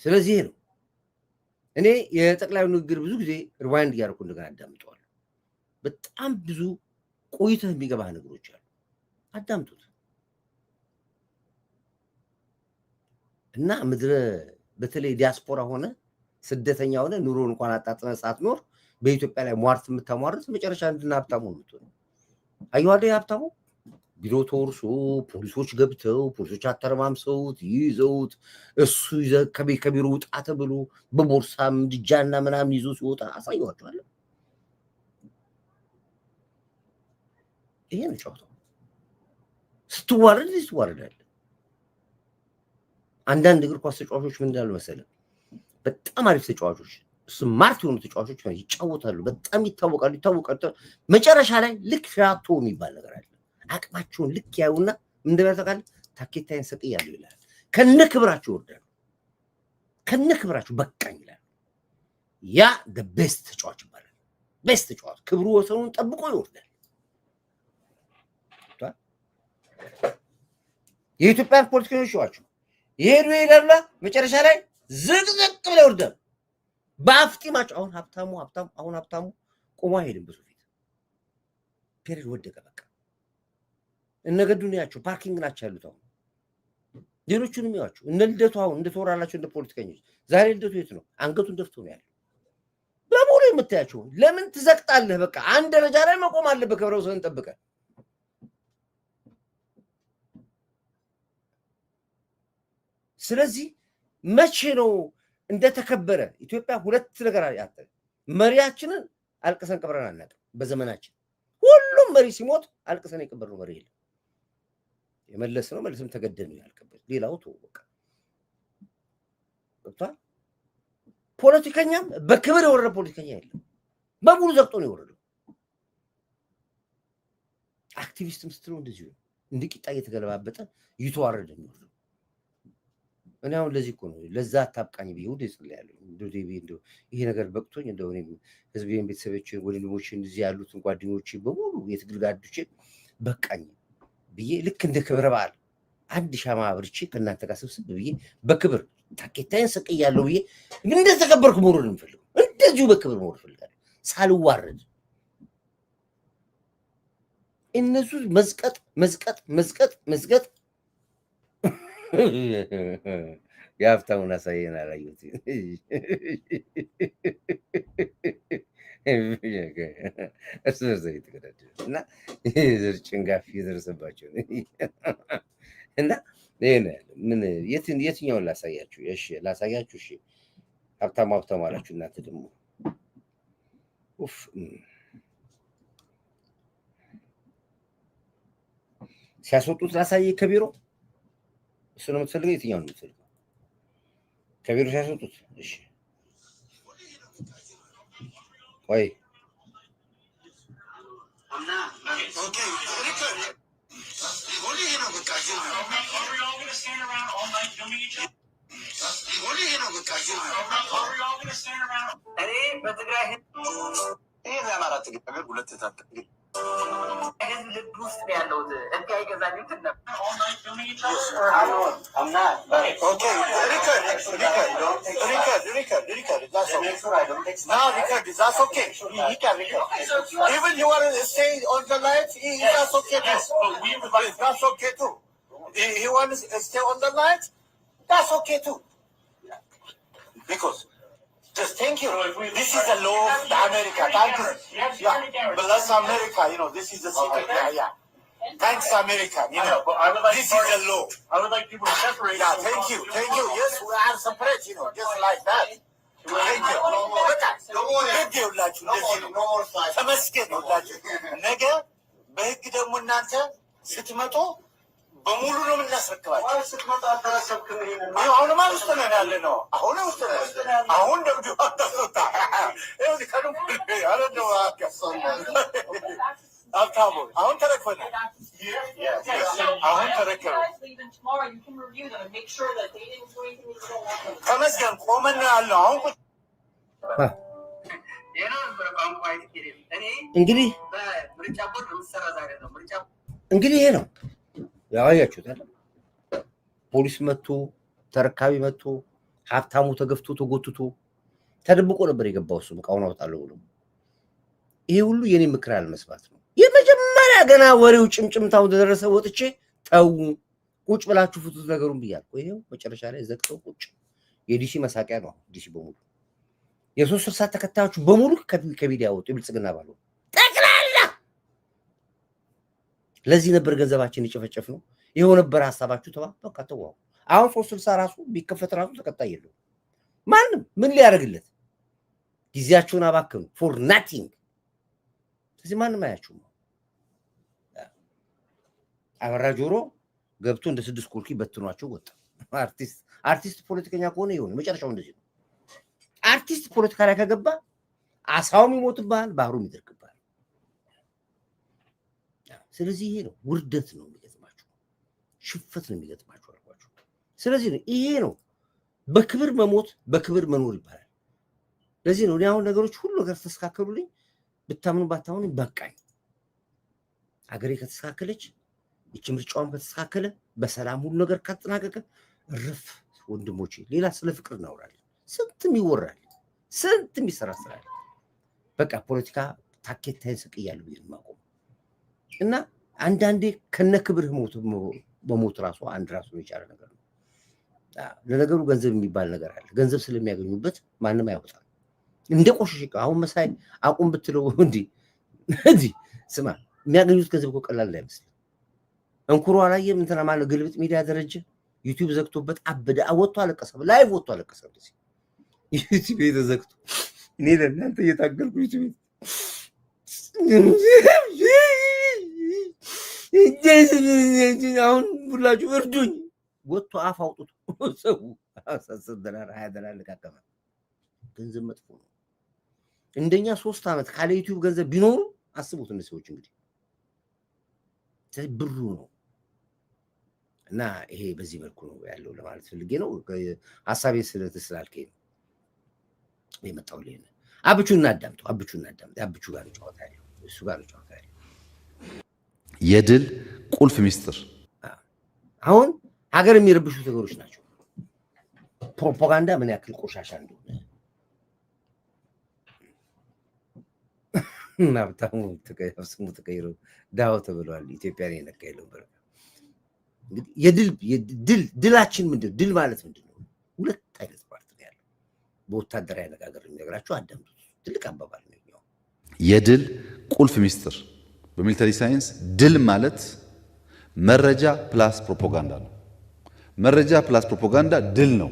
ስለዚህ ነው እኔ የጠቅላዩ ንግግር ብዙ ጊዜ ሪዋይንድ እያደረኩ እንደገና አዳምጠዋለሁ። በጣም ብዙ ቆይተህ የሚገባህ ነገሮች አሉ። አዳምጡት እና ምድረ በተለይ ዲያስፖራ ሆነ ስደተኛ ሆነ ኑሮ እንኳን አጣጥመ ሳትኖር በኢትዮጵያ ላይ ሟርት የምታሟርት መጨረሻ እንድና ሀብታሙ ነው የምትሆነው። አየዋለሁ ሀብታሙ ቢሮ ተወርሶ ፖሊሶች ገብተው ፖሊሶች አተረማምሰውት ይዘውት እሱ ከቢሮ ውጣ ተብሎ በቦርሳም ምድጃና ምናምን ይዞ ሲወጣ አሳየዋቸዋለሁ። ይሄ ነው ጨዋታው። ስትዋረድ ትዋረዳለህ። አንዳንድ እግር ኳስ ተጫዋቾች ምን እንዳሉ መሰለህ? በጣም አሪፍ ተጫዋቾች ስማርት የሆኑ ተጫዋቾች ይጫወታሉ፣ በጣም ይታወቃሉ። መጨረሻ ላይ ልክ ሻቶ የሚባል ነገር አለ። አቅማቸውን ልክ ያዩና እንደበረታቃል ታኬታይን ሰቅያለሁ ይላል። ከነክብራቸው ይወርዳሉ። ከነክብራቸው በቃኝ ይላል። ያ ቤስት ተጫዋች ይባላል። ቤስት ተጫዋች ክብሩ ወሰኑን ጠብቆ ይወርዳል። የኢትዮጵያን ፖለቲከኞች ዋቸው ይሄዳሉ። መጨረሻ ላይ ዝቅዝቅ ብለው ይወርዳሉ። በአፍጢማቸው አሁን ሀብታሙ ቆሞ አይሄድም። ብዙ ፊት ፔሬድ ወደቀ። በቃ እነገዱን ያቸው ፓርኪንግ ናቸው ያሉት። አሁን ሌሎቹንም ያቸው እነ ልደቱ አሁን እንደተወራላቸው እንደ ፖለቲከኞች ዛሬ ልደቱ የት ነው? አንገቱን ደፍቶ ነው ያለው። በሙሉ የምታያቸው ለምን ትዘቅጣለህ? በቃ አንድ ደረጃ ላይ መቆም አለበት። ክብረ ወሰን ጠብቀህ ስለዚህ መቼ ነው እንደተከበረ ኢትዮጵያ? ሁለት ነገር ያጠ መሪያችንን አልቅሰን ቀብረን አናውቅም። በዘመናችን ሁሉም መሪ ሲሞት አልቅሰን የቀበርነው መሪ የለም። የመለስ ነው መልስም ተገደል ነው ያልቀበል። ሌላው ተወቀ ፖለቲከኛም በክብር የወረደ ፖለቲከኛ የለም። በሙሉ ዘግጦ ነው የወረደው። አክቲቪስትም ስትለው እንደዚሁ እንደ ቂጣ እየተገለባበጠ እየተዋረደ ነው። እኔ አሁን ለዚህ እኮ ነው ለዛ አታብቃኝ ብዬ ወደ ይጽልያለሁ። እንደው ይሄ ነገር በቅቶኝ እንደው እኔ ህዝቤን፣ ቤተሰቦቼን፣ ወንድሞቼን እዚህ ያሉትን ጓደኞቼ በሙሉ የትግል ጋዶቼ በቃኝ ብዬ ልክ እንደ ክብረ በዓል አንድ ሻማ አብርቼ ከእናንተ ጋር ስብስብ ብዬ በክብር ታኬታዬን ሰቅያለሁ ብዬ እንደተከበርኩ መኖር እንፈልግ እንደዚሁ በክብር መኖር እፈልጋለሁ ሳልዋረድ። እነሱ መዝቀጥ የሀብታሙን አሳየን አላየሁት እርስ በርስ የተገዳደሉ እና ዘር ጭንጋፍ የደረሰባቸው እና ይሄ ነው ያለው። ምን የትኛውን ላሳያችሁ? እሺ ላሳያችሁ። እሺ ሀብታሙ አላችሁ እናንተ ደግሞ ሲያስወጡት ላሳየ ከቢሮ እሱ ነው የምትፈልገው? የትኛውን ነው የምትፈልገው? ከቢሮ ሲያስወጡት። እሺ ቆይ ህዝብ ልብ ውስጥ ያለውት እንት አይገዛኝም Just thank you. This is the law of America. Thank you. Yeah, bless America. You know, this is the secret. Yeah. Thanks, America. You know, this is the law. I would like people to separate. Yeah, thank you. Yes, we are separate. You know, just like that. Thank you. Don't worry. No more fight. ተመስገን ሁላችሁ ነገ በህግ ደግሞ እናንተ ስትመጡ በሙሉ ነው የምናስረክባቸው። ስትመጣ አልተረከብክም። አሁንማ ውስጥ ነን ያለ ነው። አሁን ደብዱ አታስወጣ። ሀብታሙ አሁን ተረክበናል። ተመስገን ቆመን ነው ያለው። አሁን እንግዲህ ይሄ ነው ያያችሁት። ፖሊስ መጥቶ ተረካቢ መጥቶ ሀብታሙ ተገፍቶ ተጎትቶ ተደብቆ ነበር የገባው። እሱ እቃውን አወጣለሁ ብሎ ይሄ ሁሉ የኔ ምክር አልመስማት ነው። የመጀመሪያ ገና ወሬው ጭምጭምታው እንደደረሰ ወጥቼ ተው ቁጭ ብላችሁ ፍቱት ነገሩን ብያለሁ። ይሄው መጨረሻ ላይ ዘግተው ቁጭ። የዲሲ መሳቂያ ነው። ዲሲ በሙሉ የ360 ተከታዮቹ በሙሉ ከሚዲያ ወጡ። የብልጽግና ባሉ ጠቅላላ ለዚህ ነበር ገንዘባችን ይጨፈጨፍ ነው ይሄው ነበር ሐሳባችሁ በቃ ተዋው አሁን 360 ራሱ ቢከፈት ራሱ ተቀጣይ የለው ማንም ምን ሊያደርግለት ጊዜያችሁን አባከኑ for nothing ስለዚህ ማንም አያችሁም አበራ ጆሮ ገብቶ እንደ 6 ኮልኪ በትኗቸው ወጣ አርቲስት ፖለቲከኛ ከሆነ ይሁን መጨረሻው እንደዚህ ነው አርቲስት ፖለቲካ ላይ ከገባ አሳውም ይሞትባል ባህሩም ይደርቅባል ስለዚህ ይሄ ነው ውርደት ነው የሚገጥማችሁ ሽፈት ነው የሚገጥማችሁ አልኳችሁ ስለዚህ ይሄ ነው በክብር መሞት በክብር መኖር ይባላል ለዚህ ነው ያው ነገሮች ሁሉ ነገር ተስተካከሉልኝ ብታምኑ ባታውኑ በቃኝ አገሬ ከተስተካከለች እቺ ምርጫውም ከተስተካከለ በሰላም ሁሉ ነገር ከተጠናቀቀ ረፍ ወንድሞቼ ሌላ ስለ ፍቅር እናወራለን ስንትም ይወራል ስንትም ይሰራል በቃ ፖለቲካ ታኬት ተይስቅያሉ ይልማቆም እና አንዳንዴ ከነክብር በሞት ራሱ አንድ ራሱ የቻለ ነገር ነው ለነገሩ ገንዘብ የሚባል ነገር አለ ገንዘብ ስለሚያገኙበት ማንም አይወጣም እንደ ቆሽሽቃ አሁን መሳይ አቁም ብትለው እንዲ ስማ የሚያገኙት ገንዘብ እኮ ቀላል አይመስልም እንኩሩ አላየም እንትና ማለት ግልብጥ ሚዲያ ደረጀ ዩቲዩብ ዘግቶበት አበደ ወጥቶ አለቀሰ ላይቭ ወጥቶ አለቀሰ ዩቲዩብ የተዘግቶ እኔ ለእናንተ እየታገልኩ ዩቲዩብ አሁን ሁላችሁ እርዱኝ ወጥቶ አፍ አውጡት ሰው $10 $20 ለካከማ ገንዘብ መጥፎ ነው እንደኛ 3 አመት ካለ ዩቲዩብ ገንዘብ ቢኖሩ አስቡት እነዚህ ሰዎች እንግዲህ ብሩ ነው እና ይሄ በዚህ መልኩ ነው ያለው ለማለት ፈልጌ ነው ሐሳቤ ስለተስላልከኝ የመጣው ለኔ አብቹና አዳምጡ አብቹ ጋር ጨዋታ እሱ ጋር ጨዋታ የድል ቁልፍ ሚስጥር አሁን ሀገር የሚረብሹ ነገሮች ናቸው ፕሮፓጋንዳ ምን ያክል ቆሻሻ እንደሆነ ናብታሙ ተቀየስሙ ተቀይሮ ዳው ተብሏል ኢትዮጵያ ላይ ነቀየለው በረ ድላችን ምንድነው ድል ማለት ምንድነው ሁለት አይነት ፓርት ነው ያለው በወታደራዊ አነጋገር የሚነግራችሁ አዳምጡ ትልቅ አባባል ነው የድል ቁልፍ ሚስጥር በሚሊተሪ ሳይንስ ድል ማለት መረጃ ፕላስ ፕሮፓጋንዳ ነው መረጃ ፕላስ ፕሮፓጋንዳ ድል ነው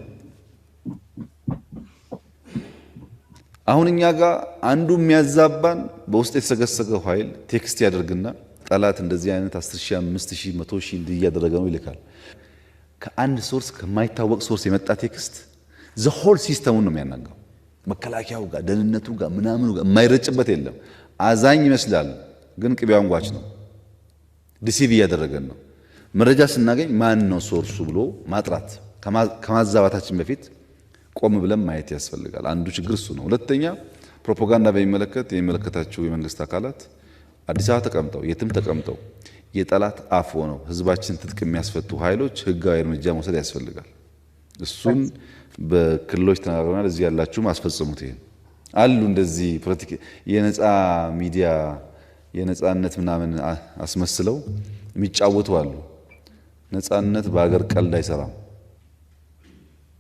አሁን እኛ ጋር አንዱ የሚያዛባን በውስጥ የተሰገሰገው ኃይል ቴክስት ያደርግና ጠላት እንደዚህ አይነት 10,000 5,000 100,000 እንዲያደረገ ነው ይልካል ከአንድ ሶርስ ከማይታወቅ ሶርስ የመጣ ቴክስት ዘ ሆል ሲስተሙን ነው የሚያናጋው መከላከያው ጋር ደህንነቱ ጋር ምናምኑ ጋር የማይረጭበት የለም አዛኝ ይመስላል ግን ቅቢያውን ጓች ነው ዲሲቪ ያደረገን ነው መረጃ ስናገኝ ማን ነው ሶርሱ ብሎ ማጥራት ከማዛባታችን በፊት ቆም ብለን ማየት ያስፈልጋል አንዱ ችግር እሱ ነው ሁለተኛ ፕሮፓጋንዳ በሚመለከት የሚመለከታቸው የመንግስት አካላት አዲስ አበባ ተቀምጠው የትም ተቀምጠው የጠላት አፍ ሆነው ህዝባችን ትጥቅ የሚያስፈቱ ኃይሎች ህጋዊ እርምጃ መውሰድ ያስፈልጋል እሱን በክልሎች ተናግረናል እዚህ ያላችሁ ማስፈጸሙት ይሄን አሉ እንደዚህ ፖለቲካ የነፃ ሚዲያ የነፃነት ምናምን አስመስለው የሚጫወቱ አሉ ነፃነት በአገር ቀልድ አይሰራም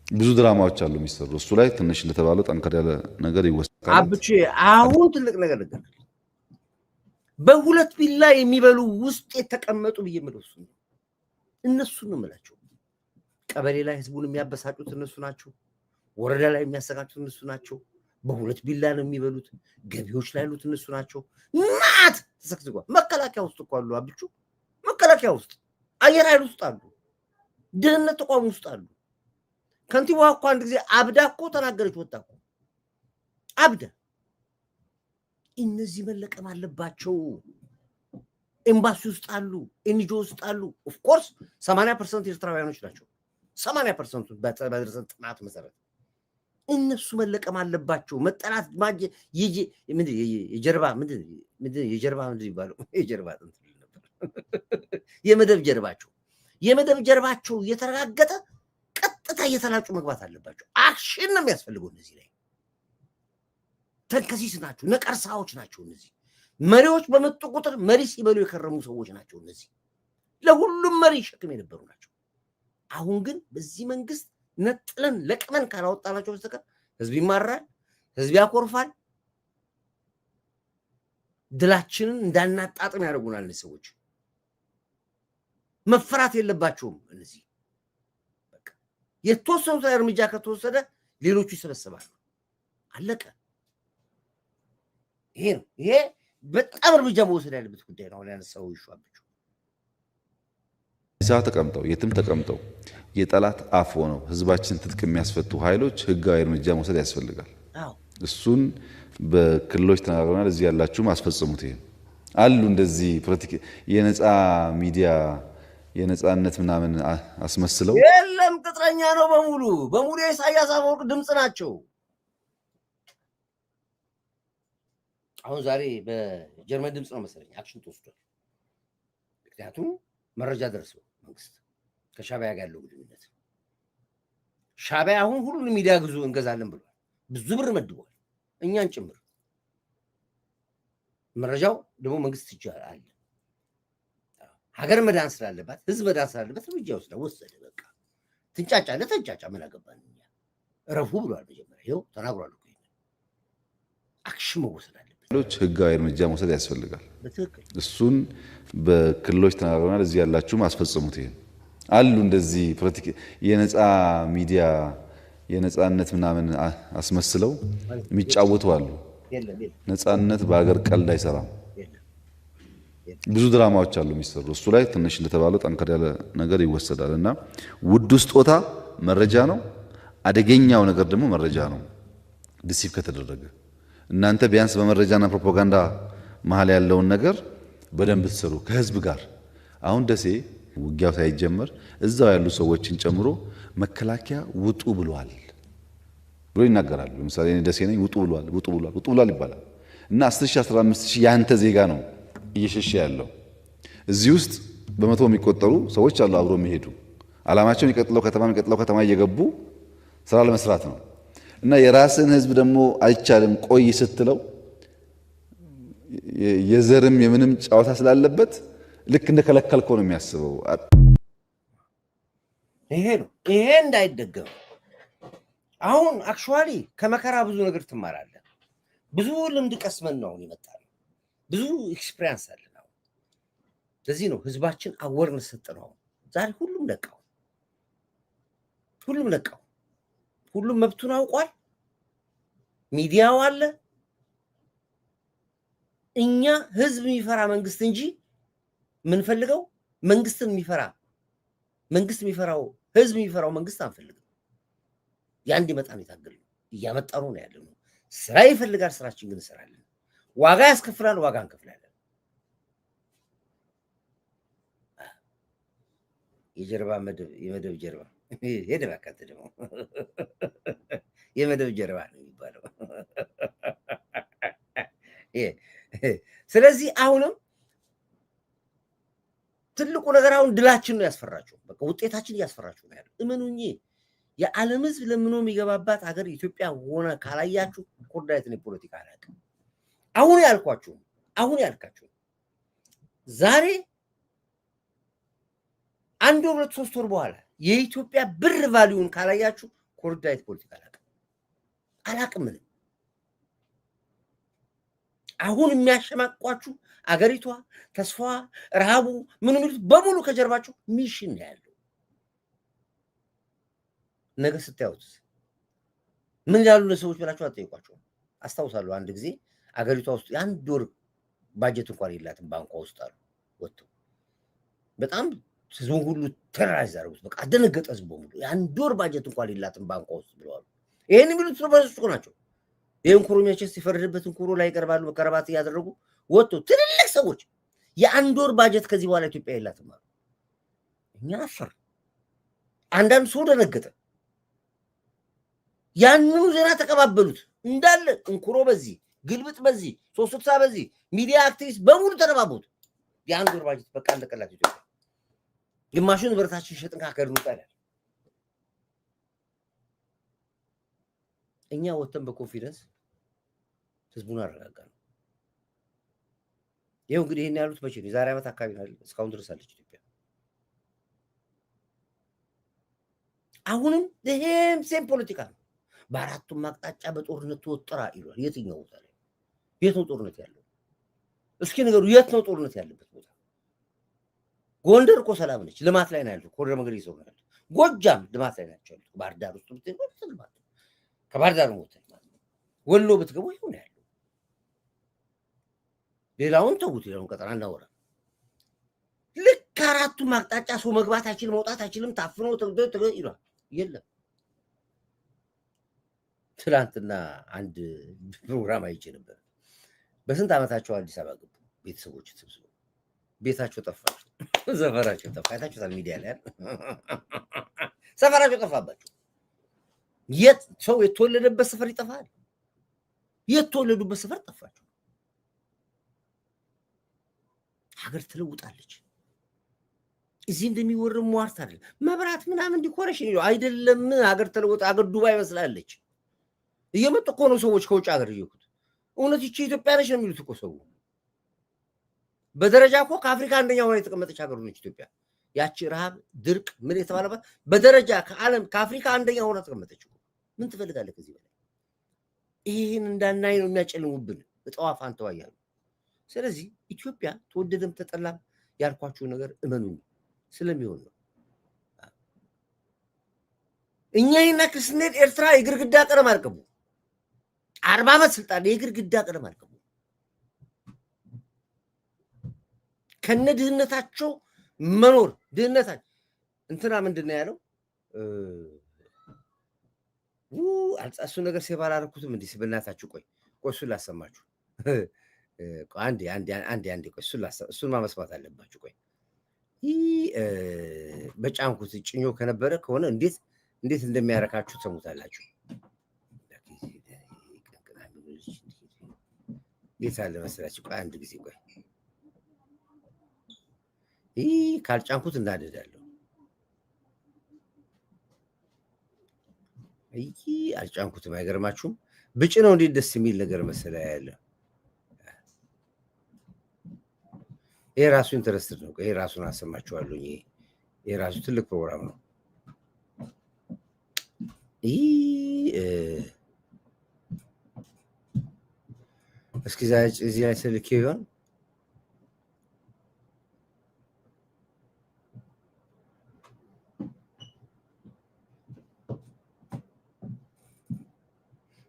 ብዙ ድራማዎች አሉ የሚሰሩ እሱ ላይ ትንሽ እንደተባለው ጠንከር ያለ ነገር ይወስዳል አብቼ አሁን ትልቅ ነገር ነገር በሁለት ቢላ የሚበሉ ውስጥ የተቀመጡ በየመለሱ እነሱ ነው ማለት ቀበሌ ላይ ህዝቡን የሚያበሳጩት እነሱ ናቸው ወረዳ ላይ የሚያሰቃጩት እነሱ ናቸው በሁለት ቢላ ነው የሚበሉት ገቢዎች ላይ ያሉት እነሱ ናቸው ማት ተሰክስጓል መከላከያ ውስጥ እኮ አሉ አብቹ መከላከያ ውስጥ አየር ኃይል ውስጥ አሉ ደህንነት ተቋም ውስጥ አሉ ከንቲባዋ እኮ አንድ ጊዜ አብዳ እኮ ተናገረች ወጣ እኮ አብዳ እነዚህ መለቀም አለባቸው ኤምባሲ ውስጥ አሉ ኤንጂኦ ውስጥ አሉ ኦፍ ኮርስ 80% ኤርትራውያኖች ናቸው 80% በደረሰን ጥናት መሰረት እነሱ መለቀም አለባቸው መጠላት ማጅ ይጂ የጀርባ ምንድን የጀርባ ምንድን ይባላል የጀርባ ጥንት ነበር የመደብ ጀርባቸው እየተረጋገጠ ቀጥታ እየተላጩ መግባት አለባቸው አክሽን ነው የሚያስፈልገው እነዚህ ላይ ተንከሲስ ናቸው ነቀርሳዎች ናቸው እነዚህ መሪዎች በመጡ ቁጥር መሪ ሲበሉ የከረሙ ሰዎች ናቸው እነዚህ ለሁሉም መሪ ሸክም የነበሩ ናቸው አሁን ግን በዚህ መንግስት ነጥለን ለቅመን ካላወጣናቸው በስተቀር ህዝብ ይማራል ህዝብ ያኮርፋል ድላችንን እንዳናጣጥም ያደርጉናል እነዚህ ሰዎች መፈራት የለባቸውም። እነዚህ በቃ የተወሰኑት እርምጃ ከተወሰደ ሌሎቹ ይሰበሰባሉ። አለቀ። ይሄ ነው። ይሄ በጣም እርምጃ መወሰድ ያለበት ጉዳይ ነው። ያነሳው ይሻባችሁ እዛ ተቀምጠው የትም ተቀምጠው የጠላት አፍ ሆነው ህዝባችን ትጥቅ የሚያስፈቱ ኃይሎች ህጋዊ እርምጃ መውሰድ ያስፈልጋል። እሱን በክልሎች ተናግረናል። እዚህ ያላችሁም አስፈጽሙት። ይሄ አሉ እንደዚህ ፖለቲካ የነፃ ሚዲያ የነፃነት ምናምን አስመስለው የለም ቅጥረኛ ነው በሙሉ የኢሳያስ አፈወርቅ ድምጽ ናቸው። አሁን ዛሬ በጀርመን ድምጽ ነው መሰለኝ አክሽን ተወስዷል። ምክንያቱም መረጃ ደርሰው መንግስት ከሻዕቢያ ጋር ያለው ግንኙነት ሻዕቢያ አሁን ሁሉንም ሚዲያ ግዙ እንገዛለን ብሏል። ብዙ ብር መድቧል፣ እኛን ጭምር። መረጃው ደግሞ መንግስት ይቻላል ሀገር መዳን ስላለባት ህዝብ መዳን ስላለበት እርምጃ ወሰደ። በቃ ትንጫጫለህ ተንጫጫ፣ ምን አገባን እኛ። እረፉ ብሏል መጀመሪያ፣ ይኸው ተናግሯል እኮ። አክሽን መወሰድ አለበት። ህጋዊ እርምጃ መውሰድ ያስፈልጋል። በትክክል እሱን በክልሎች ተናግረናል። እዚህ ያላችሁም አስፈጽሙት። ይሄ አሉ እንደዚህ ፖለቲካ የነፃ ሚዲያ የነፃነት ምናምን አስመስለው የሚጫወቱ አሉ። ነፃነት በሀገር ቀልድ አይሰራም። ብዙ ድራማዎች አሉ የሚሰሩ። እሱ ላይ ትንሽ እንደተባለው ጠንከር ያለ ነገር ይወሰዳል እና ውዱ ስጦታ መረጃ ነው። አደገኛው ነገር ደግሞ መረጃ ነው። ዲሲፕ ከተደረገ እናንተ ቢያንስ በመረጃና ፕሮፓጋንዳ መሀል ያለውን ነገር በደንብ ትሰሩ ከህዝብ ጋር። አሁን ደሴ ውጊያው ሳይጀመር እዛው ያሉ ሰዎችን ጨምሮ መከላከያ ውጡ ብሏል ብሎ ይናገራሉ። ለምሳሌ እኔ ደሴ ነኝ፣ ውጡ ብሏል ይባላል እና 10,000 15,000 ያንተ ዜጋ ነው እየሸሸ ያለው። እዚህ ውስጥ በመቶ የሚቆጠሩ ሰዎች አሉ አብሮ የሚሄዱ አላማቸው የሚቀጥለው ከተማ እየገቡ ስራ ለመስራት ነው እና የራስን ህዝብ ደግሞ አይቻልም ቆይ ስትለው የዘርም የምንም ጫዋታ ስላለበት ልክ እንደከለከልከው ነው የሚያስበው። ይሄ ነው። ይሄ እንዳይደገም አሁን አክቹዋሊ ከመከራ ብዙ ነገር ትማራለህ። ብዙ ልምድ ቀስመን ነው የመጣው። ብዙ ኤክስፒሪየንስ አለ ነው። ለዚህ ነው ህዝባችን አወርነስ ሰጠነው። ዛሬ ሁሉም ነቃው፣ ሁሉም መብቱን አውቋል። ሚዲያው አለ። እኛ ህዝብ የሚፈራ መንግስት እንጂ ምንፈልገው መንግስትን የሚፈራ መንግስት የሚፈራው ህዝብ የሚፈራው መንግስት አንፈልግም። ያን እንዲመጣ ነው የታገለው። እያመጣ ነው ያለው። ስራ ይፈልጋል፣ ስራችን ግን እንሰራለን። ዋጋ ያስከፍላል፣ ዋጋ እንከፍላለን። የጀርባ የመደብ ጀርባ ሄደ ባካተ ደግሞ የመደብ ጀርባ ነው የሚባለው። ስለዚህ አሁንም ትልቁ ነገር አሁን ድላችን ነው ያስፈራችሁ። በቃ ውጤታችን እያስፈራችሁ ነው ያለው። እመኑኝ፣ የዓለም ህዝብ ለምኖ የሚገባባት ሀገር ኢትዮጵያ ሆነ ካላያችሁ ኮርዳይትን የፖለቲካ አላውቅም። አሁን ያልካችሁ ዛሬ 1 ወር 2 3 ወር በኋላ የኢትዮጵያ ብር ቫልዩን ካላያችሁ ኮርዳይት ፖለቲካ አላውቅም ምንም። አሁን የሚያሸማቋችሁ አገሪቷ ተስፋዋ ረሃቡ ምን የሚሉት በሙሉ ከጀርባችሁ ሚሽን ነው ያለው። ነገ ስታዩት ምን ያሉ ሰዎች ብላችሁ አትጠይቋቸው። አስታውሳለሁ አንድ ጊዜ አገሪቷ ውስጥ የ1 ወር ባጀት እንኳን የላትም ባንኳ ውስጥ አሉ ወጥተው በጣም ህዝቡን ሁሉ ተራራጅ አደረጉት። በቃ አደነገጠ ህዝቡ በሙሉ። የ1 ወር ባጀት እንኳን የላትም ባንኳ ውስጥ ብለዋል። ይሄን የሚሉት ፕሮፌሰሮች ናቸው። ይሄን ኩሩሚያቸው ሲፈርድበትን ኩሩ ላይ ይቀርባሉ። በከረባት እያደረጉ ወጥተው ትልልቅ ሰዎች የ1 ወር ባጀት ከዚህ በኋላ ኢትዮጵያ የላትም አሉ። እኛ አፈር አንዳንድ ሰው ደነገጠ። ያንኑ ዜና ተቀባበሉት እንዳለ እንኩሮ በዚህ ግልብጥ በዚህ 360 በዚህ ሚዲያ አክቲቪስት በሙሉ ተረባቡት። የ1 ወር ባጀት በቃ እንደቀላት ኢትዮጵያ ግማሹን ንብረታችን ሸጥን ካከድን ይጣላል። እኛ ወተን በኮንፊደንስ ህዝቡን አረጋጋን። ይሄው እንግዲህ ይሄን ያሉት መቼ ነው? ዛሬ ዓመት አካባቢ ነው። እስካሁን ድረስ አለች ኢትዮጵያ። አሁንም ይሄም ሴም ፖለቲካ ነው። በአራቱም አቅጣጫ በጦርነት ተወጥራ ይሏል። የትኛው ቦታ ላይ የት ነው ጦርነት ያለው? እስኪ ነገሩ የት ነው ጦርነት ያለበት ቦታ? ጎንደር እኮ ሰላም ነች፣ ልማት ላይ ነው ያለው። ኮሪደር መንገድ ይዘው ነው ያለው። ጎጃም ልማት ላይ ናቸው ያሉት። ባህር ዳር ውስጥ ብትገቡ ልማት ነው። ከባህር ዳር ሞተ ወሎ ብትገቡ ይሁን ያለው። ሌላውን ተውት፣ ሌላውን ቀጠና እናወራ። ልክ አራቱም አቅጣጫ ሰው መግባት አይችልም፣ መውጣት አይችልም፣ ታፍኖ ይሏል። የለም ትላንትና አንድ ፕሮግራም አይቼ ነበር። በስንት ዓመታቸው አዲስ አበባ ገቡ ቤተሰቦች ተሰብስበው፣ ቤታቸው ጠፋቸው፣ ሰፈራቸው ጠፋ። አይታችሁታል ሚዲያ ላይ ሰፈራቸው ጠፋባቸው። የት ሰው የተወለደበት ሰፈር ይጠፋል፣ የተወለዱበት ሰፈር ጠፋቸው። ሀገር ትለውጣለች። እዚህ እንደሚወርም ሟርት አይደለም፣ መብራት ምናምን ዲኮሬሽን አይደለም። ሀገር ተለውጣ፣ ሀገር ዱባይ መስላለች። እየመጡ እኮ ነው ሰዎች ከውጭ ሀገር እየኩት። እውነት ይቺ ኢትዮጵያ ነች ነው የሚሉት እኮ ሰው። በደረጃ እኮ ከአፍሪካ አንደኛ ሆና የተቀመጠች ሀገር ነች ኢትዮጵያ። ያቺ ረሃብ፣ ድርቅ ምን የተባለባት በደረጃ ከዓለም ከአፍሪካ አንደኛ ሆና ተቀመጠች። ምን ትፈልጋለህ ከዚህ በላይ? ይህን እንዳናይ ነው የሚያጨልሙብን፣ እጣዋ ፋንታዋ እያሉ። ስለዚህ ኢትዮጵያ ተወደደም ተጠላም ያልኳችሁ ነገር እመኑኝ ስለሚሆን ነው። እኛ ይናክ ስንሄድ ኤርትራ የግርግዳ ቀለም አልቀቡ፣ 40 ዓመት ስልጣን የግርግዳ ቀለም አልቀቡ። ከነ ድህነታቸው መኖር ድህነታቸው እንትና ምንድን ነው ያለው? እሱ ነገር ሴባል አደረኩትም እንዲህ በእናታችሁ። ቆይ እሱን ላሰማችሁ። አንዴ ቆይ እሱን ማመስማት አለባችሁ። ቆይ በጫንኩት ጭኞ ከነበረ ከሆነ እንዴት እንደሚያረካችሁ ተሙታላችሁ። እንዴት አለ መሰላችሁ? ቆይ አንድ ጊዜ ቆይ ካልጫንኩት እናደዳለሁ። አልጫንኩትም። አይገርማችሁም? ብጭ ነው እንዴት ደስ የሚል ነገር መሰለ ያለ። ይሄ ራሱ ኢንተረስትድ ነው። ይሄ ራሱን አሰማችኋለሁ። ይሄ ራሱ ትልቅ ፕሮግራም ነው። እስኪ እዚህ ላይ ስልክ ይሆን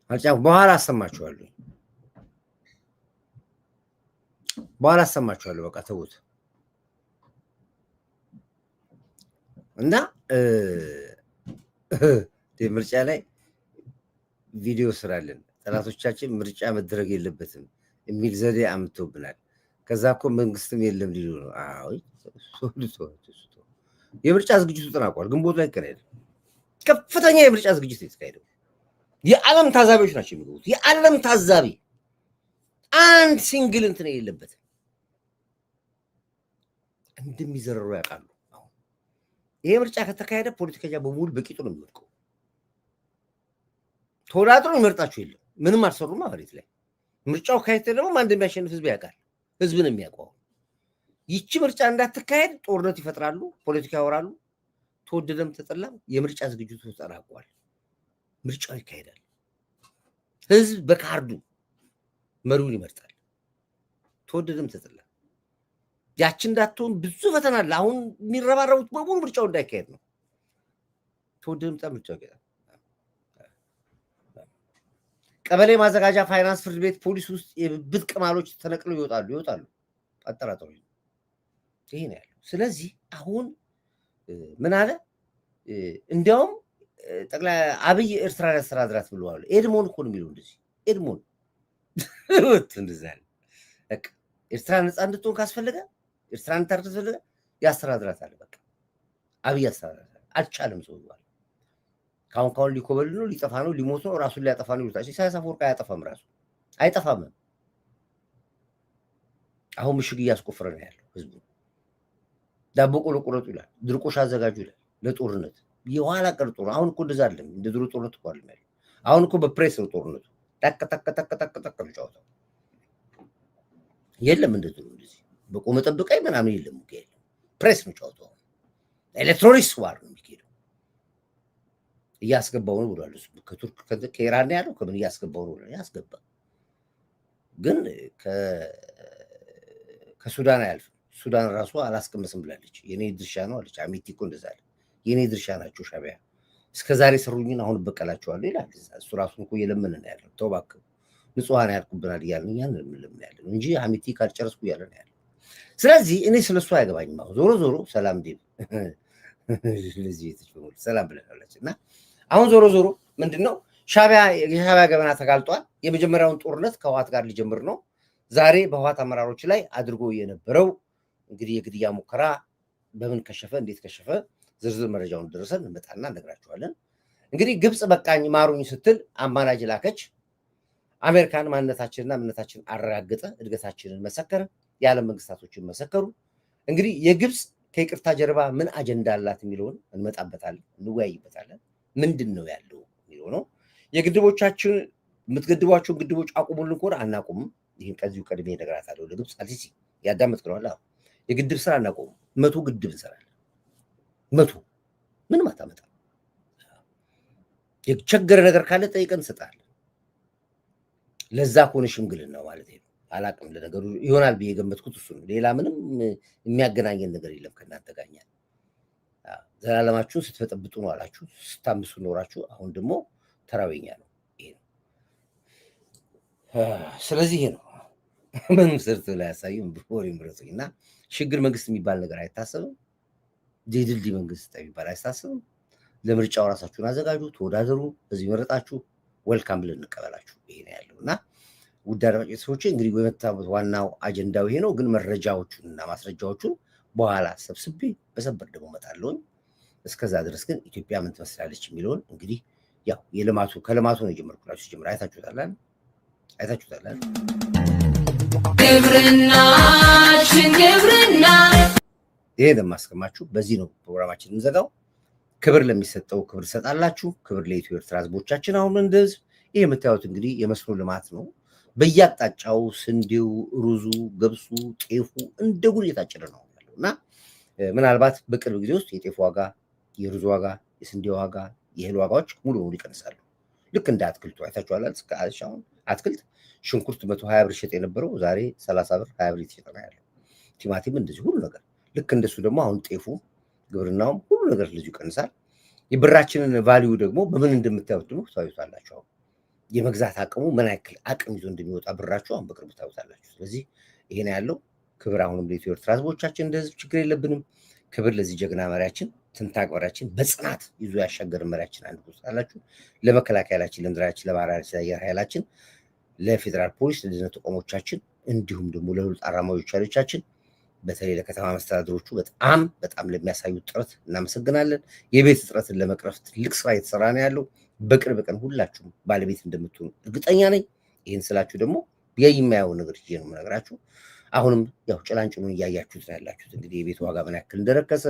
አልጫው በኋላ አሰማችኋለሁ። በቃ ተውት እና ምርጫ ላይ ቪዲዮ ስራለን። ጠላቶቻችን ምርጫ መደረግ የለበትም የሚል ዘዴ አምጥቶብናል። ከዛ እኮ መንግስትም የለም ሊሉ ነው። አይ የምርጫ ዝግጅቱ ተጠናቋል። ግንቦት ላይ ይካሄዳል። ከፍተኛ የምርጫ ዝግጅት የተካሄደው የዓለም ታዛቢዎች ናቸው የሚገቡት። የዓለም ታዛቢ አንድ ሲንግል እንትን የሌለበትም እንደሚዘረሩ ያውቃሉ። አሁን ይሄ ምርጫ ከተካሄደ ፖለቲከኛ በሙሉ በቂጡ ነው የሚወድቀው። ተወዳድሮ የሚመርጣቸው የለም። ምንም አልሰሩም መሬት ላይ። ምርጫው ካሄደ ደግሞ ማን እንደሚያሸንፍ ህዝብ ያውቃል። ህዝብን የሚያውቀው ይቺ ምርጫ እንዳትካሄድ ጦርነት ይፈጥራሉ፣ ፖለቲካ ያወራሉ። ተወደደም ተጠላም የምርጫ ዝግጅቱ ተጠናቋል። ምርጫው ይካሄዳል። ህዝብ በካርዱ መሪውን ይመርጣል። ተወደደም ተጠላ ያቺ እንዳትሆን ብዙ ፈተና አለ። አሁን የሚረባረቡት በሙሉ ምርጫው እንዳይካሄድ ነው። ተወደደም ተጠላ ምርጫው ይካሄዳል። ቀበሌ ማዘጋጃ፣ ፋይናንስ፣ ፍርድ ቤት፣ ፖሊስ ውስጥ የብብት ቅማሎች ተነቅለው ይወጣሉ። አጠራጣሪ ይሄ ነው ያለው። ስለዚህ አሁን ምን አለ? እንዲያውም ጠቅላይ አብይ ኤርትራ ያስተዳድራት ብለዋል። ኤድሞን እኮ ነው የሚለው እንደዚህ ኤድሞን እንደዛ በቃ ኤርትራ ነፃ እንድትሆን ካስፈለገ ኤርትራ እንድታርፍ ካስፈለገ ያስተዳድራታል። በቃ አብይ ያስተዳድራታል። አልቻለም ሰው ይዋል ካሁን ሊኮበል ነው፣ ሊጠፋ ነው፣ ሊሞት ነው፣ ራሱን ሊያጠፋ ነው ይሉታል። ኢሳያስ አፈወርቂ አያጠፋም፣ ራሱ አይጠፋም። አሁን ምሽግ እያስቆፈረ ነው ያለው ህዝቡ። ዳቦ ቆሎ ቁረጡ ይላል፣ ድርቆሽ አዘጋጁ ይላል ለጦርነት። የኋላ ቀር ጦር አሁን እኮ እንደዛ አይደለም። እንደ ድሮ ጦርነት እኮ አይደለም ያለው። አሁን እኮ በፕሬስ ነው ጦርነቱ። ታክ ነው ጫወታው። የለም እንደ ድሮ እንደዚህ በቆመ ጠብቀኝ ምናምን የለም እኮ የለም። ፕሬስ ነው ጫወታው። ኤሌክትሮኒክስ ዋር ነው የሚካሄደው። እያስገባው ነው ብሏል እሱ። ከቱርክ ከኢራን ያለው ከምን እያስገባው ነው ብሏል። ያስገባ ግን ከሱዳን አያልፍም። ሱዳን ራሱ አላስቀምስም ብላለች። የኔ ድርሻ ነው አለች። አሚቲ እኮ እንደዛ አለ። የኔ ድርሻ ናቸው ሻቢያ እስከዛሬ ሰሩኝን አሁን በቀላቸዋለሁ ይላል። እሱ ራሱን እኮ እየለመንን ነው ያለው። ተው እባክህ ንጹሃን ያልኩብናል እያልን ለምን ያለን እንጂ አሚቲ ካልጨረስኩ እያለን ያለው። ስለዚህ እኔ ስለሱ አያገባኝም። አሁን ዞሮ ዞሮ ሰላም ዴብ ለዚህ የተጨመሩ ሰላም ብለናለች እና አሁን ዞሮ ዞሮ ምንድነው የሻቢያ ገበና ተጋልጧል። የመጀመሪያውን ጦርነት ከህወሓት ጋር ሊጀምር ነው። ዛሬ በህወሓት አመራሮች ላይ አድርጎ የነበረው እንግዲህ የግድያ ሙከራ በምን ከሸፈ፣ እንዴት ከሸፈ ዝርዝር መረጃውን ደረሰን እንመጣና እነግራችኋለን። እንግዲህ ግብጽ በቃኝ ማሩኝ ስትል አማላጅ ላከች። አሜሪካን ማንነታችንና እምነታችን አረጋገጠ፣ እድገታችንን መሰከረ፣ የዓለም መንግስታቶችን መሰከሩ። እንግዲህ የግብጽ ከይቅርታ ጀርባ ምን አጀንዳ አላት የሚለውን እንመጣበታለን፣ እንወያይበታለን። ምንድን ነው ያለው የሚለው ነው። የግድቦቻችን የምትገድቧቸውን ግድቦች አቁሙልን ከሆነ አናቁምም። ይህን ከዚሁ ቀድሜ እነግራታለሁ ለግብጽ አልሲሲ ያዳመጥከዋል። የግድብ ስራ አናቆምም። 100 ግድብ እንሰራለን። 100 ምንም አታመጣም። የቸገረ ነገር ካለ ጠይቀን እንሰጣለን። ለዛ ከሆነ ሽምግልና ማለት ነው። አላቅም ለነገሩ ይሆናል ብዬ የገመትኩት እሱ ነው። ሌላ ምንም የሚያገናኘን ነገር የለም ከእናንተ ጋር። ዘላለማችሁን ስትፈጠብጡ ነው አላችሁ፣ ስታምሱ ኖራችሁ። አሁን ደግሞ ተራወኛ ነው ይሄ ነው። ስለዚህ ይሄ ነው ምንም ሰርቶ ላይ ያሳዩን ብፎር ይምረጡኝና ሽግግር መንግስት የሚባል ነገር አይታሰብም። ድልድይ መንግስት የሚባል አይታሰብም። ለምርጫው ራሳችሁን አዘጋጁ፣ ተወዳደሩ። በዚህ መረጣችሁ ወልካም ብለን እንቀበላችሁ። ይሄ ነው ያለውና ውድ አድማጭ ሰዎች እንግዲህ የመጣበት ዋናው አጀንዳው ይሄ ነው። ግን መረጃዎቹንና ማስረጃዎቹን በኋላ ሰብስቤ በሰበር ደግሞ እመጣለሁ። እስከዛ ድረስ ግን ኢትዮጵያ ምን ትመስላለች የሚለውን እንግዲህ ያው ከልማቱ ነው የጀመርኩላችሁ። ጀምራ አይታችሁታል። ግብርና ይሄ ለማስከማችሁ በዚህ ነው ፕሮግራማችን እንዘጋው። ክብር ለሚሰጠው ክብር ሰጣላችሁ። ክብር ለኢትዮ ኤርትራ ህዝቦቻችን። አሁን እንደዚህ ይሄ የምታዩት እንግዲህ የመስኖ ልማት ነው። በየአቅጣጫው ስንዴው፣ ሩዙ፣ ገብሱ፣ ጤፉ እንደ ጉድ እየታጨደ ነው ያለውና ምናልባት በቅርብ ጊዜ ውስጥ የጤፍ ዋጋ፣ የሩዝ ዋጋ፣ የስንዴ ዋጋ፣ የእህል ዋጋዎች ሙሉ ይቀንሳሉ። ልክ እንደ አትክልቱ አይታችኋል። አሁን አትክልት ሽንኩርት 120 ብር ሸጥ የነበረው ዛሬ 30 ብር 20 ብር እየተሸጠ ነው ያለው። ቲማቲም እንደዚህ ሁሉ ነገር ልክ እንደሱ ደግሞ አሁን ጤፉ፣ ግብርናውም ሁሉ ነገር እንደዚሁ ይቀንሳል። የብራችንን ቫልዩ ደግሞ በምን እንደምታዩት ደግሞ ታዩታላችሁ። የመግዛት አቅሙ ምን ያክል አቅም ይዞ እንደሚወጣ ብራችሁ አሁን በቅርቡ ታዩታላችሁ። ስለዚህ ይሄ ነው ያለው። ክብር አሁንም ለኢትዮ ኤርትራ ህዝቦቻችን፣ እንደዚህ ችግር የለብንም። ክብር ለዚህ ጀግና መሪያችን፣ ትንታግ መሪያችን፣ በጽናት ይዞ ያሻገር መሪያችን አንድ ታላችሁ። ለመከላከያችን፣ ለምድራችን፣ ለባህራችን፣ ለአየር ኃይላችን፣ ለፌዴራል ፖሊስ፣ ለደህንነት ተቋሞቻችን እንዲሁም ደግሞ ለሁሉ አራማጆች ኃይሎቻችን በተለይ ለከተማ መስተዳድሮቹ በጣም ለሚያሳዩት ጥረት እናመሰግናለን። የቤት እጥረትን ለመቅረፍ ትልቅ ስራ እየተሰራ ነው ያለው። በቅርብ ቀን ሁላችሁም ባለቤት እንደምትሆኑ እርግጠኛ ነኝ። ይህን ስላችሁ ደግሞ የማየው ነገር ይዤ ነው የምነግራችሁ። አሁንም ያው ጭላንጭሉን እያያችሁት ነው ያላችሁት። እንግዲህ የቤት ዋጋ ምን ያክል እንደረከሰ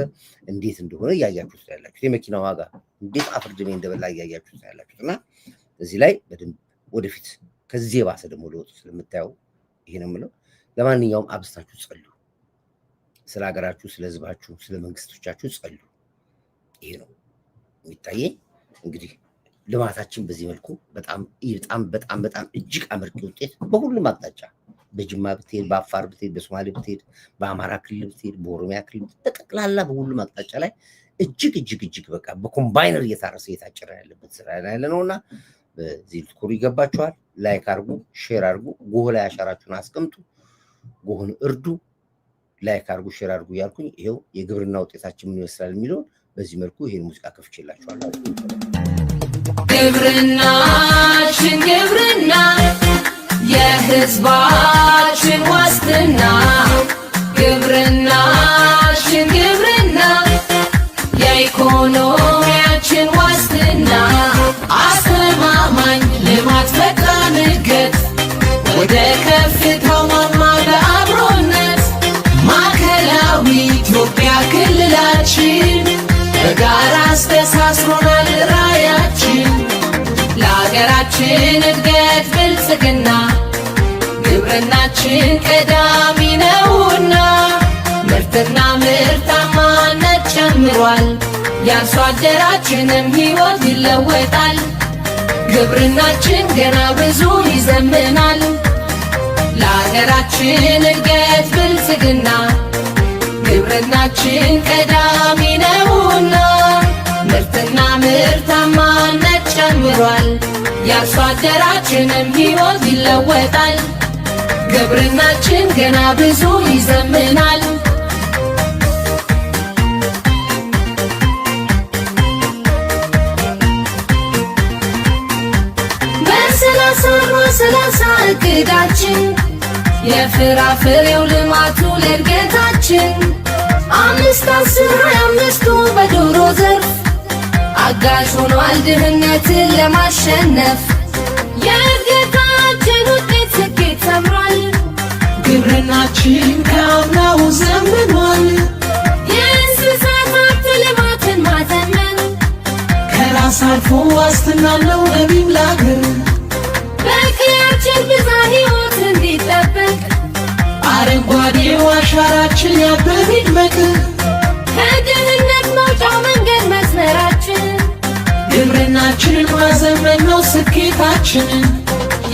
እንዴት እንደሆነ እያያችሁት ነው ያላችሁት። የመኪና ዋጋ እንዴት አፍርድሜ እንደበላ እያያችሁት ነው ያላችሁት እና እዚህ ላይ በደንብ ወደፊት ከዚህ የባሰ ደግሞ ለውጥ ስለምታየው ይሄ ነው የምለው። ለማንኛውም አብስታችሁ ጸልዩ። ስለ ሀገራችሁ፣ ስለ ህዝባችሁ፣ ስለ መንግስቶቻችሁ ጸልዩ። ይሄ ነው የሚታየኝ። እንግዲህ ልማታችን በዚህ መልኩ በጣም እጅግ አመርቂ ውጤት በሁሉም አቅጣጫ በጅማ ብትሄድ፣ በአፋር ብትሄድ፣ በሶማሌ ብትሄድ፣ በአማራ ክልል ብትሄድ፣ በኦሮሚያ ክልል በጠቅላላ በሁሉም አቅጣጫ ላይ እጅግ በቃ በኮምባይነር እየታረሰ እየታጨረ ያለበት ስራ ያለ ነውና በዚህ ልትኮሩ ይገባችኋል። ላይክ አርጉ፣ ሼር አርጉ፣ ጎህ ላይ አሻራችሁን አስቀምጡ፣ ጎህን እርዱ። ላይክ አርጉ፣ ሼር አርጉ ያልኩኝ ይሄው የግብርና ውጤታችን ምን ይመስላል የሚለውን በዚህ መልኩ ይሄን ሙዚቃ ከፍቼላችኋለሁ። ግብርና የህዝባችን ዋስትና፣ ግብርናችን የኢኮኖሚያችን ዋስትና፣ አስተማማኝ ልማት ፈጣን እድገት ወደ ከፍታው ማማ በአብሮነት ማዕከላዊ ኢትዮጵያ ክልላችን በጋራ አስተሳስሮናል ራዕያችን። ለሀገራችን እድገት ብልጽግና ግብርናችን ቀዳሚ ነውና ምርትና ምርታማነት ጨምሯል። የአርሶ አደራችንም ሕይወት ይለወጣል። ግብርናችን ገና ብዙ ይዘምናል። ለሀገራችን እድገት ብልጽግና ግብርናችን ቀዳሚ ነውና ምርትና ምርታማነት ጨምሯል። የአርሶ አደራችንም ሕይወት ይለወጣል። ግብርናችን ገና ብዙ ይዘምናል። በሰላሳ እቅዳችን የፍራፍሬው ልማቱ ለእድገታችን 5-10-25ቱ በዶሮ ዘርፍ አጋዥ ሆኗል ድህነትን ለማሸነፍ። የእድገታችን ውጤት ስኬት ሰምሯል። ግብርናችን ከአምናው ዘምኗል። የእንስሳት ሀብት ልማትን ማዘመን ከራስ አልፎ ዋስትና ነው ለቢም ላገር። በቀያችን ብዝሃ ሕይወት እንዲጠበቅ አረንጓዴው አሻራችን ያብብ ይድመቅ። ከድህነት መውጫው መንገድ መስመራችን ግብርናችንን ማዘመን ነው ስኬታችን።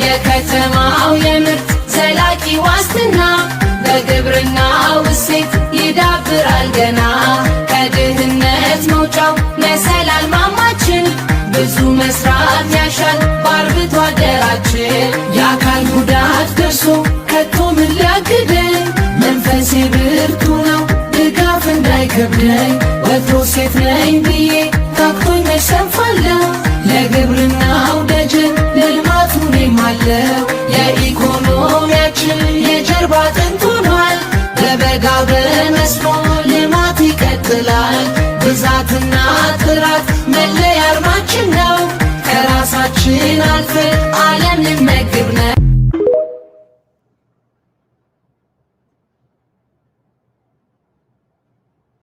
የከተማው የምርት ዘላቂ ዋስትና በግብርናው እሴት ይዳብራል ገና። ከድህነት መውጫው መሰላል ማማችን ብዙ መስራት ያሻል በአርብቶ አደራችን። የአካል ጉዳት ደርሶ ከቶ ምን ሊያግደኝ? መንፈሴ ብርቱ ነው ድጋፍ እንዳይከብደኝ። ወትሮ ሴት ነኝ ብዬ ታክቶኝ መች ሰንፋለሁ። ለግብርናው ደጀን ለልማቱ እኔም አለሁ።